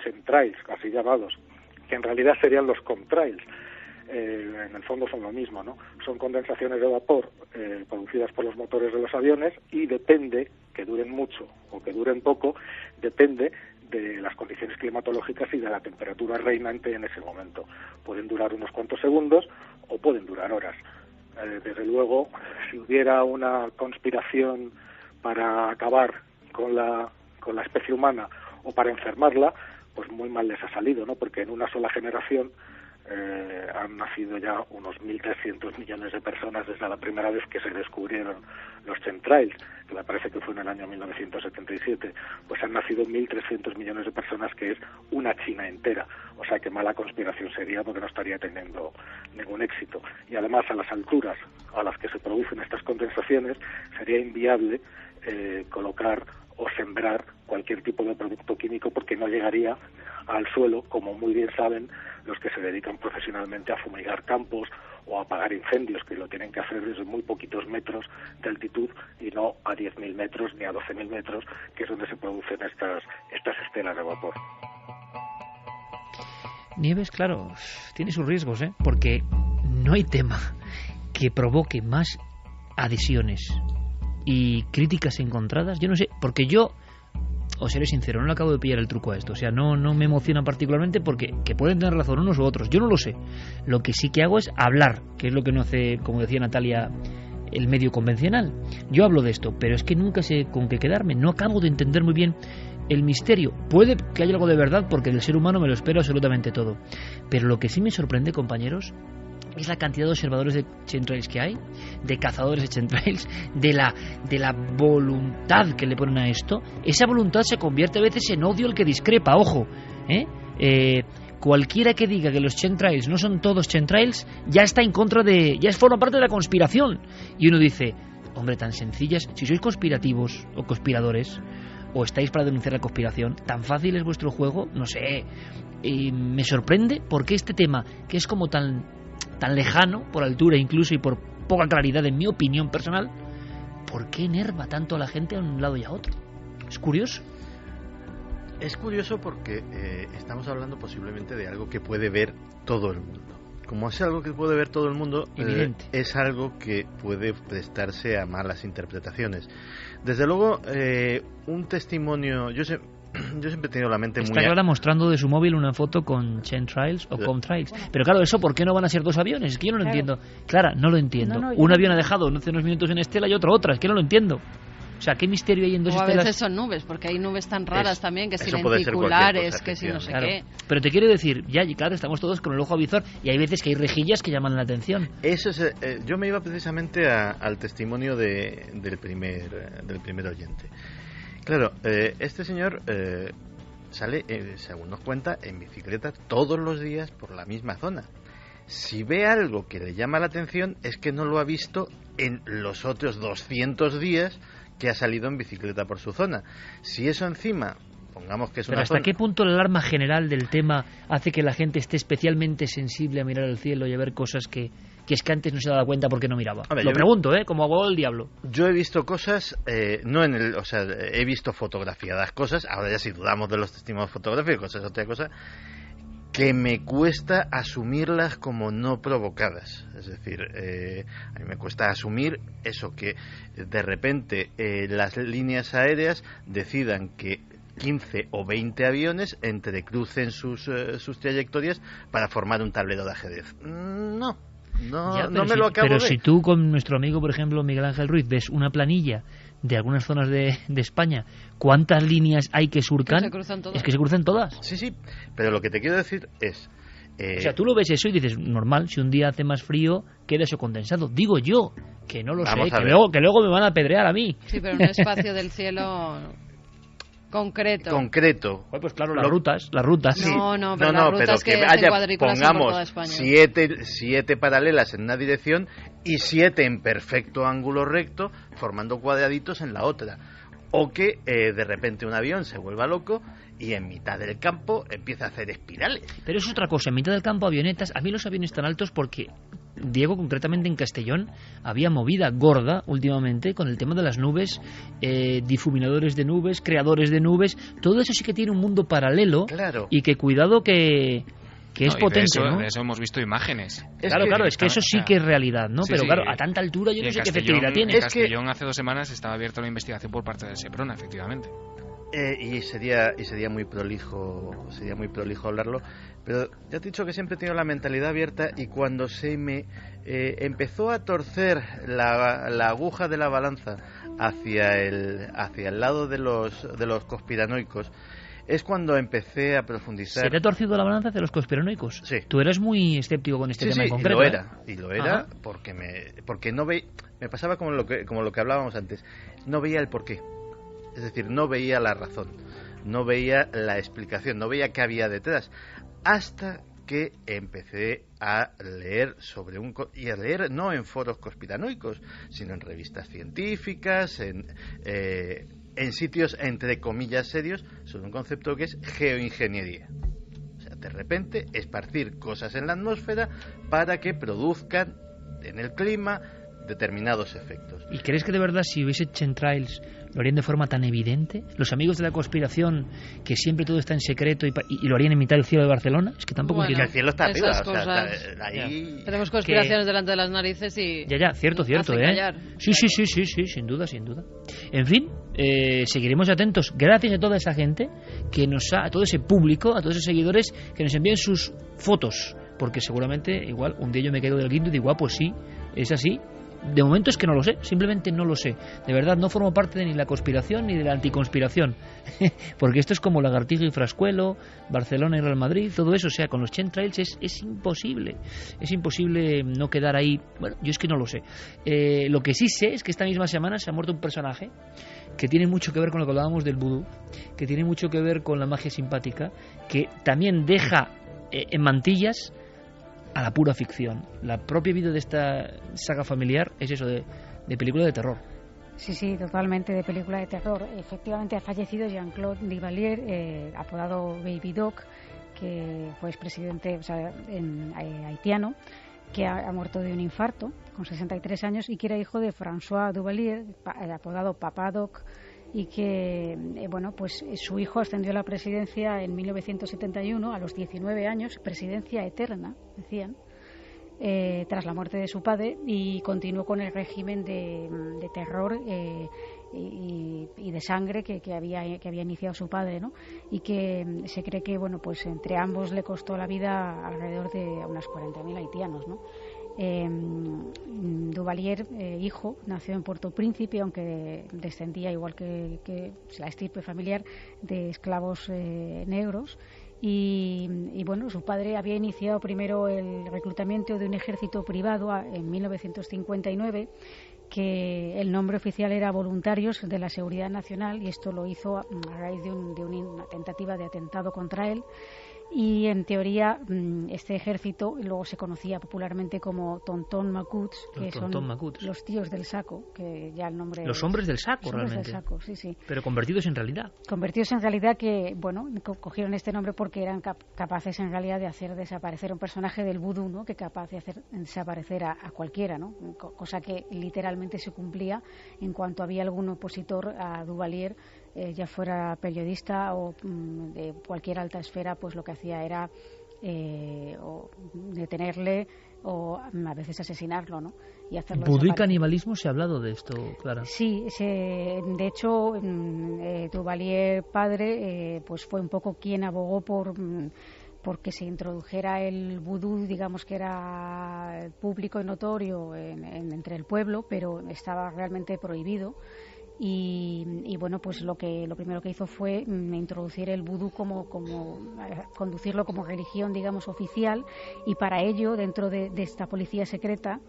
chemtrails, así llamados, que en realidad serían los contrails, en el fondo son lo mismo, ¿no? Son condensaciones de vapor producidas por los motores de los aviones, y depende, que duren mucho o que duren poco, depende de las condiciones climatológicas y de la temperatura reinante en ese momento. Pueden durar unos cuantos segundos o pueden durar horas. Desde luego, si hubiera una conspiración para acabar con la especie humana o para enfermarla, pues muy mal les ha salido, ¿no? Porque en una sola generación han nacido ya unos 1.300 millones de personas desde la primera vez que se descubrieron los chemtrails, que me parece que fue en el año 1977. Pues han nacido 1.300 millones de personas, que es una China entera. O sea que mala conspiración sería, porque no estaría teniendo ningún éxito. Y además, a las alturas a las que se producen estas condensaciones, sería inviable colocar o sembrar cualquier tipo de producto químico, porque no llegaría al suelo, como muy bien saben los que se dedican profesionalmente a fumigar campos o a apagar incendios, que lo tienen que hacer desde muy poquitos metros de altitud y no a 10.000 metros ni a 12.000 metros, que es donde se producen estas estelas de vapor. Nieves, claro, tiene sus riesgos, porque no hay tema que provoque más adhesiones y críticas encontradas. Yo no sé, porque yo os seré sincero, no le acabo de pillar el truco a esto. O sea, no me emociona particularmente porque que pueden tener razón unos u otros. Yo no lo sé. Lo que sí que hago es hablar, que es lo que no hace, como decía Natalia, el medio convencional. Yo hablo de esto, pero es que nunca sé con qué quedarme. No acabo de entender muy bien el misterio. Puede que haya algo de verdad, porque del ser humano me lo espero absolutamente todo. Pero lo que sí me sorprende, compañeros, es la cantidad de observadores de chemtrails que hay, de cazadores de chemtrails, de la voluntad que le ponen a esto. Esa voluntad se convierte a veces en odio al que discrepa, ojo, cualquiera que diga que los chemtrails no son todos chemtrails ya está en contra ya forma parte de la conspiración. Y uno dice, hombre, tan sencillas, si sois conspirativos o conspiradores o estáis para denunciar la conspiración, tan fácil es vuestro juego, no sé. Me sorprende porque este tema, que es como tan lejano, por altura incluso y por poca claridad en mi opinión personal, ¿por qué enerva tanto a la gente a un lado y a otro? Es curioso. Es curioso porque estamos hablando posiblemente de algo que puede ver todo el mundo. Como es algo que puede ver todo el mundo, es algo que puede prestarse a malas interpretaciones. Desde luego, un testimonio... Yo siempre he tenido la mente Está Clara mostrando de su móvil una foto con chemtrails o contrails. Pero claro, eso, ¿por qué no van a ser dos aviones? Es que yo no lo entiendo. Clara, no lo entiendo. Un avión ha dejado hace unos minutos en Estela y otro otra. Es que no lo entiendo. O sea, ¿qué misterio hay en dos estelas? O a veces son nubes, porque hay nubes tan raras también, que si lenticulares, que si no sé qué. Pero te quiero decir, ya, claro, estamos todos con el ojo avizor y hay veces que hay rejillas que llaman la atención. Eso es, yo me iba precisamente al testimonio del primer oyente. Claro, este señor sale, según nos cuenta, en bicicleta todos los días por la misma zona. Si ve algo que le llama la atención, es que no lo ha visto en los otros 200 días que ha salido en bicicleta por su zona. Si eso encima, pongamos que es Pero ¿hasta qué punto la alarma general del tema hace que la gente esté especialmente sensible a mirar al cielo y a ver cosas que es que antes no se daba cuenta porque no miraba? Lo pregunto, como abogado del diablo. Yo he visto cosas, he visto fotografiadas cosas, ahora ya si dudamos de los testimonios fotográficos, es otra cosa, que me cuesta asumirlas como no provocadas. Es decir, a mí me cuesta asumir eso, que de repente las líneas aéreas decidan que 15 o 20 aviones entrecrucen sus trayectorias para formar un tablero de ajedrez. No me lo acabo de... Pero si tú con nuestro amigo, por ejemplo, Miguel Ángel Ruiz, ves una planilla de algunas zonas de España, ¿cuántas líneas hay que surcan? Se cruzan todas. Es que se cruzan todas. Sí, pero lo que te quiero decir es... O sea, tú lo ves eso y dices, normal, si un día hace más frío, queda eso condensado. Digo yo, que no lo sé, que luego me van a apedrear a mí. Sí, pero un espacio del cielo... Concreto. Pues claro, las rutas. Sí. No, pero las rutas que haya, pongamos 7 paralelas en una dirección y 7 en perfecto ángulo recto, formando cuadraditos en la otra. O que de repente un avión se vuelva loco y en mitad del campo empieza a hacer espirales. Pero es otra cosa, en mitad del campo avionetas. A mí los aviones tan altos porque... Diego, concretamente en Castellón, había movida gorda últimamente con el tema de las nubes, difuminadores de nubes, creadores de nubes. Todo eso sí que tiene un mundo paralelo. Claro. Y que cuidado que es potente, ¿no? De eso hemos visto imágenes. Claro, es que eso sí que es realidad, ¿no? Pero claro, a tanta altura yo no sé qué efectividad tiene. En Castellón hace 2 semanas estaba abierta la investigación por parte del Seprona, efectivamente. Y sería muy prolijo hablarlo, pero ya te he dicho que siempre he tenido la mentalidad abierta, y cuando se me empezó a torcer la aguja de la balanza hacia el lado de los conspiranoicos, es cuando empecé a profundizar. ¿Se te ha torcido la balanza hacia los conspiranoicos? Sí. Tú eras muy escéptico con este tema en concreto. Y lo era porque no veía, me pasaba como lo que hablábamos antes, no veía el porqué. Es decir, no veía la razón, no veía la explicación, no veía qué había detrás, hasta que empecé a leer y a leer no en foros conspiranoicos, sino en revistas científicas, en sitios entre comillas serios, sobre un concepto que es geoingeniería. O sea, de repente esparcir cosas en la atmósfera para que produzcan en el clima determinados efectos. ¿Y crees que de verdad si hubiese chemtrails lo harían de forma tan evidente? ¿Los amigos de la conspiración, que siempre todo está en secreto y lo harían en mitad del cielo de Barcelona? Es que tampoco... Bueno, el cielo está arriba, ahí... Tenemos conspiraciones delante de las narices y... Ya, cierto, Sí, sin duda. En fin, seguiremos atentos. Gracias a toda esa gente a todo ese público, a todos esos seguidores que nos envíen sus fotos, porque seguramente igual un día yo me quedo del guindo y digo, pues sí, es así. De momento es que no lo sé, simplemente no lo sé. De verdad, no formo parte de ni la conspiración ni de la anticonspiración. Porque esto es como Lagartijo y Frascuelo, Barcelona y Real Madrid, todo eso. O sea, con los chemtrails es imposible. Es imposible no quedar ahí. Bueno, yo es que no lo sé. Lo que sí sé es que esta misma semana se ha muerto un personaje que tiene mucho que ver con lo que hablábamos del vudú, que tiene mucho que ver con la magia simpática, que también deja en mantillas a la pura ficción. La propia vida de esta saga familiar es eso, de película de terror. Sí, totalmente de película de terror. Efectivamente ha fallecido Jean-Claude Duvalier, apodado Baby Doc, que fue expresidente haitiano, que ha muerto de un infarto con 63 años y que era hijo de François Duvalier, apodado Papa Doc, y que pues su hijo ascendió a la presidencia en 1971 a los 19 años, presidencia eterna, decían, tras la muerte de su padre, y continuó con el régimen de terror y de sangre que había iniciado su padre, ¿no? Y que se cree que pues entre ambos le costó la vida alrededor de unos 40.000 haitianos, ¿no? Duvalier, hijo, nació en Puerto Príncipe, aunque descendía, igual que la estirpe familiar, de esclavos negros. Y su padre había iniciado primero el reclutamiento de un ejército privado en 1959, que el nombre oficial era Voluntarios de la Seguridad Nacional, y esto lo hizo a raíz de una tentativa de atentado contra él. Y en teoría este ejército luego se conocía popularmente como Tonton Macuts, que son los tíos del saco, que ya el nombre... Los hombres del saco, realmente. Del saco, sí. Pero convertidos en realidad. Convertidos en realidad, que cogieron este nombre porque eran capaces en realidad de hacer desaparecer un personaje del vudú, ¿no? Que capaz de hacer desaparecer a cualquiera, ¿no? Cosa que literalmente se cumplía en cuanto había algún opositor a Duvalier, ya fuera periodista o de cualquier alta esfera, pues lo que hacía era o detenerle o a veces asesinarlo, ¿no? Y hacerlo ¿Vudú y canibalismo se ha hablado de esto, Clara? Sí, de hecho Duvalier padre pues fue un poco quien abogó porque se introdujera el vudú, digamos que era público y notorio entre el pueblo, pero estaba realmente prohibido. Y pues lo primero que hizo fue introducir el vudú como conducirlo como religión, digamos, oficial, y para ello, dentro de esta policía secreta,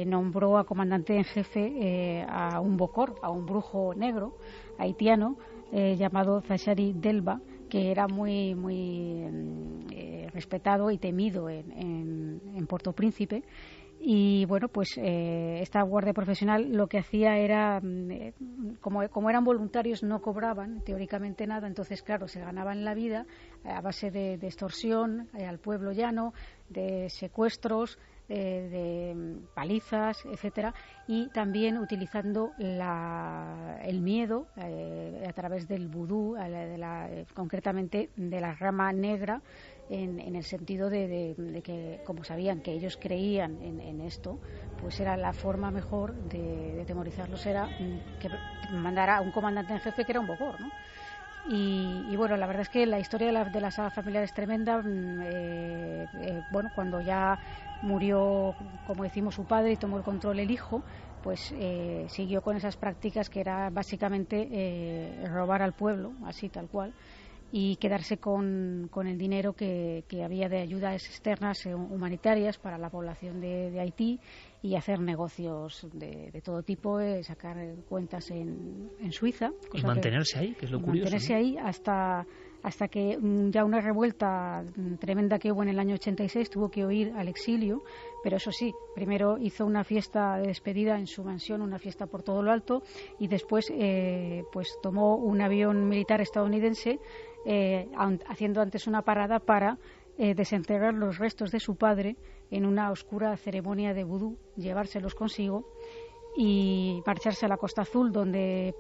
nombró a comandante en jefe a un bokor, a un brujo negro haitiano llamado Zachary Delba, que era muy respetado y temido en Puerto Príncipe. Y pues esta guardia profesional lo que hacía era, como eran voluntarios, no cobraban teóricamente nada, entonces claro, se ganaban la vida a base de extorsión al pueblo llano, de secuestros, de palizas, etcétera, y también utilizando el miedo a través del vudú, concretamente de la rama negra, en el sentido de que, como sabían que ellos creían en esto, pues era la forma mejor de temorizarlos, era que mandara a un comandante en jefe que era un bokor, ¿no? Y la verdad es que la historia de la saga familiar es tremenda. Cuando ya murió, como decimos, su padre y tomó el control el hijo, pues siguió con esas prácticas que era básicamente robar al pueblo, así tal cual, y quedarse con el dinero que había de ayudas externas humanitarias para la población de Haití, y hacer negocios de todo tipo, sacar cuentas en Suiza. Y mantenerse ahí, que es lo curioso. Mantenerse ahí hasta que ya una revuelta tremenda que hubo en el año 86 tuvo que huir al exilio, pero eso sí, primero hizo una fiesta de despedida en su mansión, una fiesta por todo lo alto, y después pues tomó un avión militar estadounidense, haciendo antes una parada para desenterrar los restos de su padre en una oscura ceremonia de vudú, llevárselos consigo y marcharse a la Costa Azul, donde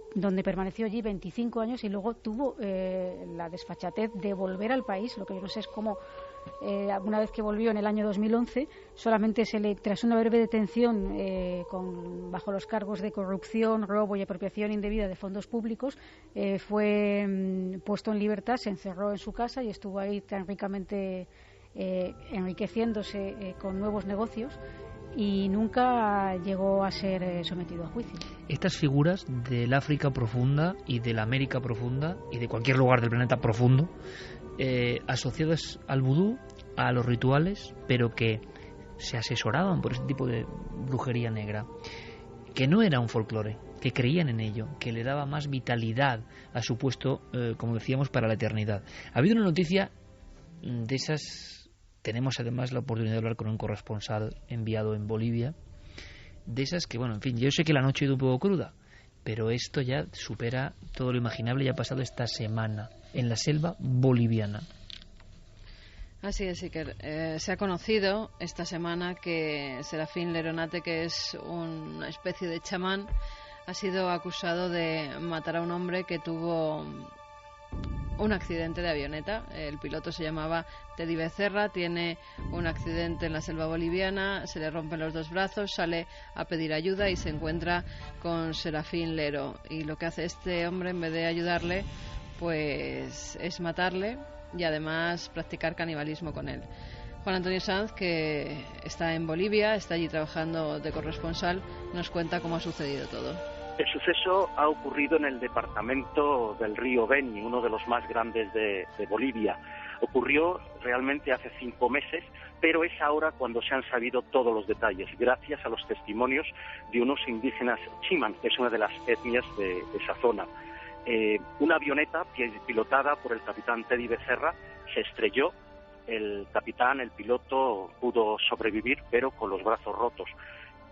permaneció allí 25 años y luego tuvo la desfachatez de volver al país. Lo que yo no sé es cómo, una vez que volvió en el año 2011, solamente tras una breve detención bajo los cargos de corrupción, robo y apropiación indebida de fondos públicos, fue puesto en libertad, se encerró en su casa y estuvo ahí tan ricamente enriqueciéndose con nuevos negocios, y nunca llegó a ser sometido a juicio. Estas figuras del África profunda y de la América profunda y de cualquier lugar del planeta profundo, asociadas al vudú, a los rituales, pero que se asesoraban por ese tipo de brujería negra, que no era un folclore, que creían en ello, que le daba más vitalidad a su puesto, como decíamos, para la eternidad. Ha habido una noticia de esas. Tenemos además la oportunidad de hablar con un corresponsal enviado en Bolivia, de esas que, bueno, en fin, yo sé que la noche ha ido un poco cruda, pero esto ya supera todo lo imaginable y ha pasado esta semana en la selva boliviana. Así es, Iker. Se ha conocido esta semana que Serafín Leronate, que es una especie de chamán, ha sido acusado de matar a un hombre que tuvo un accidente de avioneta. El piloto se llamaba Teddy Becerra, tiene un accidente en la selva boliviana, se le rompen los dos brazos, sale a pedir ayuda y se encuentra con Serafín Lero. Y lo que hace este hombre, en vez de ayudarle, pues es matarle y además practicar canibalismo con él. Juan Antonio Sanz, que está en Bolivia, está allí trabajando de corresponsal, nos cuenta cómo ha sucedido todo. El suceso ha ocurrido en el departamento del río Beni, uno de los más grandes de Bolivia. Ocurrió realmente hace 5 meses, pero es ahora cuando se han sabido todos los detalles, gracias a los testimonios de unos indígenas Chiman, que es una de las etnias de esa zona. Una avioneta pilotada por el capitán Teddy Becerra se estrelló. El capitán, el piloto, pudo sobrevivir, pero con los brazos rotos.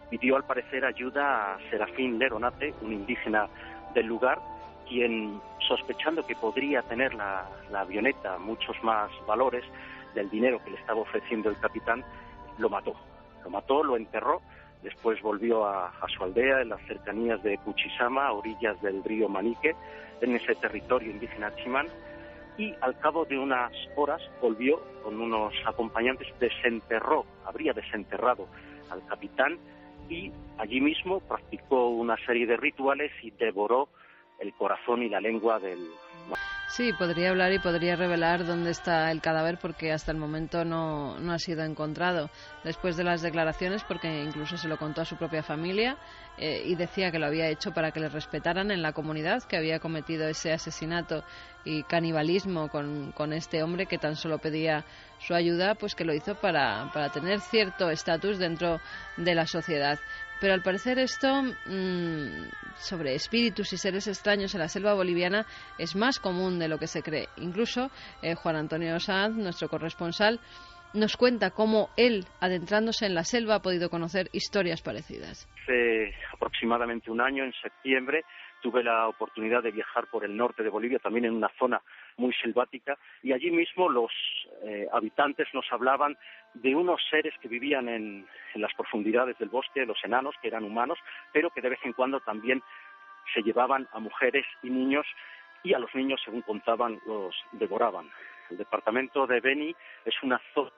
Pidió al parecer ayuda a Serafín Leronate, un indígena del lugar, quien, sospechando que podría tener la avioneta muchos más valores del dinero que le estaba ofreciendo el capitán, lo mató. Lo enterró, después volvió a su aldea en las cercanías de Puchisama, a orillas del río Manique, en ese territorio indígena Chimán, y al cabo de unas horas volvió con unos acompañantes, habría desenterrado al capitán, y allí mismo practicó una serie de rituales y devoró el corazón y la lengua del... Sí, podría hablar y podría revelar dónde está el cadáver, porque hasta el momento no ha sido encontrado. Después de las declaraciones, porque incluso se lo contó a su propia familia, y decía que lo había hecho para que le respetaran en la comunidad, que había cometido ese asesinato y canibalismo con este hombre que tan solo pedía su ayuda, pues que lo hizo para tener cierto estatus dentro de la sociedad. Pero al parecer esto sobre espíritus y seres extraños en la selva boliviana es más común de lo que se cree. Incluso Juan Antonio Sanz, nuestro corresponsal, nos cuenta cómo él, adentrándose en la selva, ha podido conocer historias parecidas. Hace aproximadamente un año, en septiembre, tuve la oportunidad de viajar por el norte de Bolivia, también en una zona muy selvática, y allí mismo los habitantes nos hablaban de unos seres que vivían en las profundidades del bosque, los enanos, que eran humanos, pero que de vez en cuando también se llevaban a mujeres y niños, y a los niños, según contaban, los devoraban. El departamento de Beni es una zona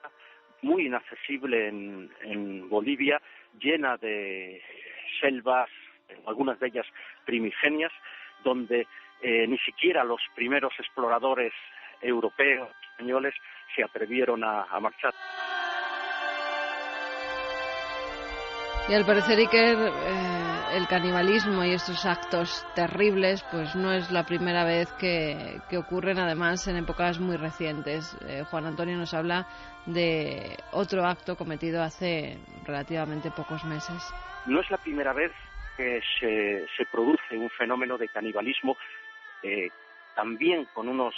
muy inaccesible en Bolivia, llena de selvas, algunas de ellas primigenias, donde ni siquiera los primeros exploradores europeos, españoles, se atrevieron a marchar. Y al parecer, Iker, el canibalismo y estos actos terribles pues no es la primera vez que ocurren, además en épocas muy recientes. Juan Antonio nos habla de otro acto cometido hace relativamente pocos meses. No es la primera vez que se produce un fenómeno de canibalismo, también con unos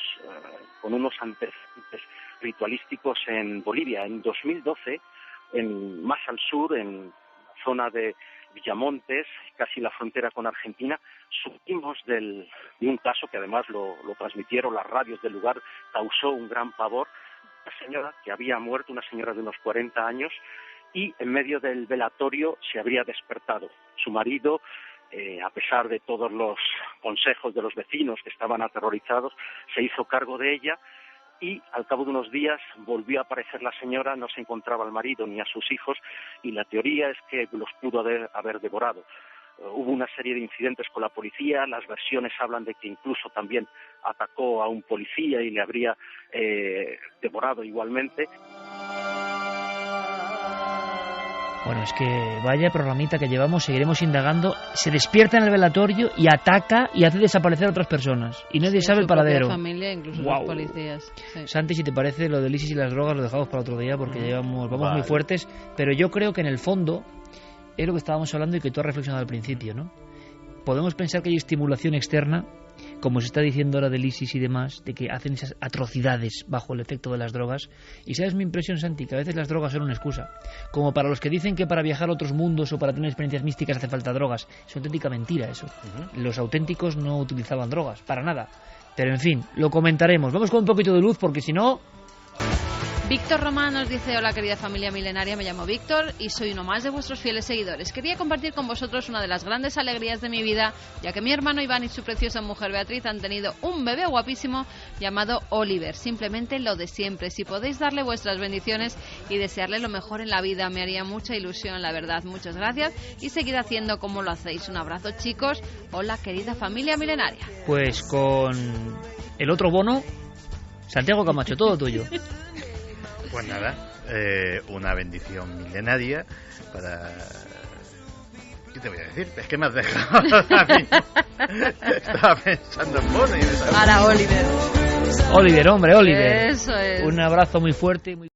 antecedentes ritualísticos en Bolivia. En 2012, más al sur, en la zona de Villamontes, casi la frontera con Argentina, supimos de un caso que además lo transmitieron las radios del lugar, causó un gran pavor. Una señora que había muerto, una señora de unos 40 años, y en medio del velatorio se habría despertado. Su marido, a pesar de todos los consejos de los vecinos que estaban aterrorizados, se hizo cargo de ella y al cabo de unos días volvió a aparecer la señora, no se encontraba al marido ni a sus hijos y la teoría es que los pudo haber devorado. Hubo una serie de incidentes con la policía, las versiones hablan de que incluso también atacó a un policía y le habría devorado igualmente. Bueno, es que vaya programita que llevamos, seguiremos indagando. Se despierta en el velatorio y ataca y hace desaparecer a otras personas. Y nadie sabe el paradero. Su familia, incluso los policías. Sí. Santi, si te parece, lo del ISIS y las drogas lo dejamos para otro día porque vamos muy fuertes. Pero yo creo que en el fondo es lo que estábamos hablando y que tú has reflexionado al principio, ¿no? Podemos pensar que hay estimulación externa, como se está diciendo ahora del ISIS y demás, de que hacen esas atrocidades bajo el efecto de las drogas. Y sabes mi impresión, Santi, que a veces las drogas son una excusa. Como para los que dicen que para viajar a otros mundos o para tener experiencias místicas hace falta drogas. Es auténtica mentira eso. Los auténticos no utilizaban drogas, para nada. Pero en fin, lo comentaremos. Vamos con un poquito de luz porque si no... Víctor Román nos dice: hola querida familia milenaria, me llamo Víctor y soy uno más de vuestros fieles seguidores. Quería compartir con vosotros una de las grandes alegrías de mi vida, ya que mi hermano Iván y su preciosa mujer Beatriz han tenido un bebé guapísimo llamado Oliver. Simplemente lo de siempre. Si podéis darle vuestras bendiciones y desearle lo mejor en la vida, me haría mucha ilusión, la verdad. Muchas gracias y seguid haciendo como lo hacéis. Un abrazo, chicos. Hola querida familia milenaria. Pues con el otro bono, Santiago Camacho, todo tuyo. Pues nada, una bendición milenaria para... ¿Qué te voy a decir? Es que me has dejado a mí. Estaba pensando en Bono y me... Para Oliver. Oliver, hombre, Oliver. Eso es. Un abrazo muy fuerte y muy...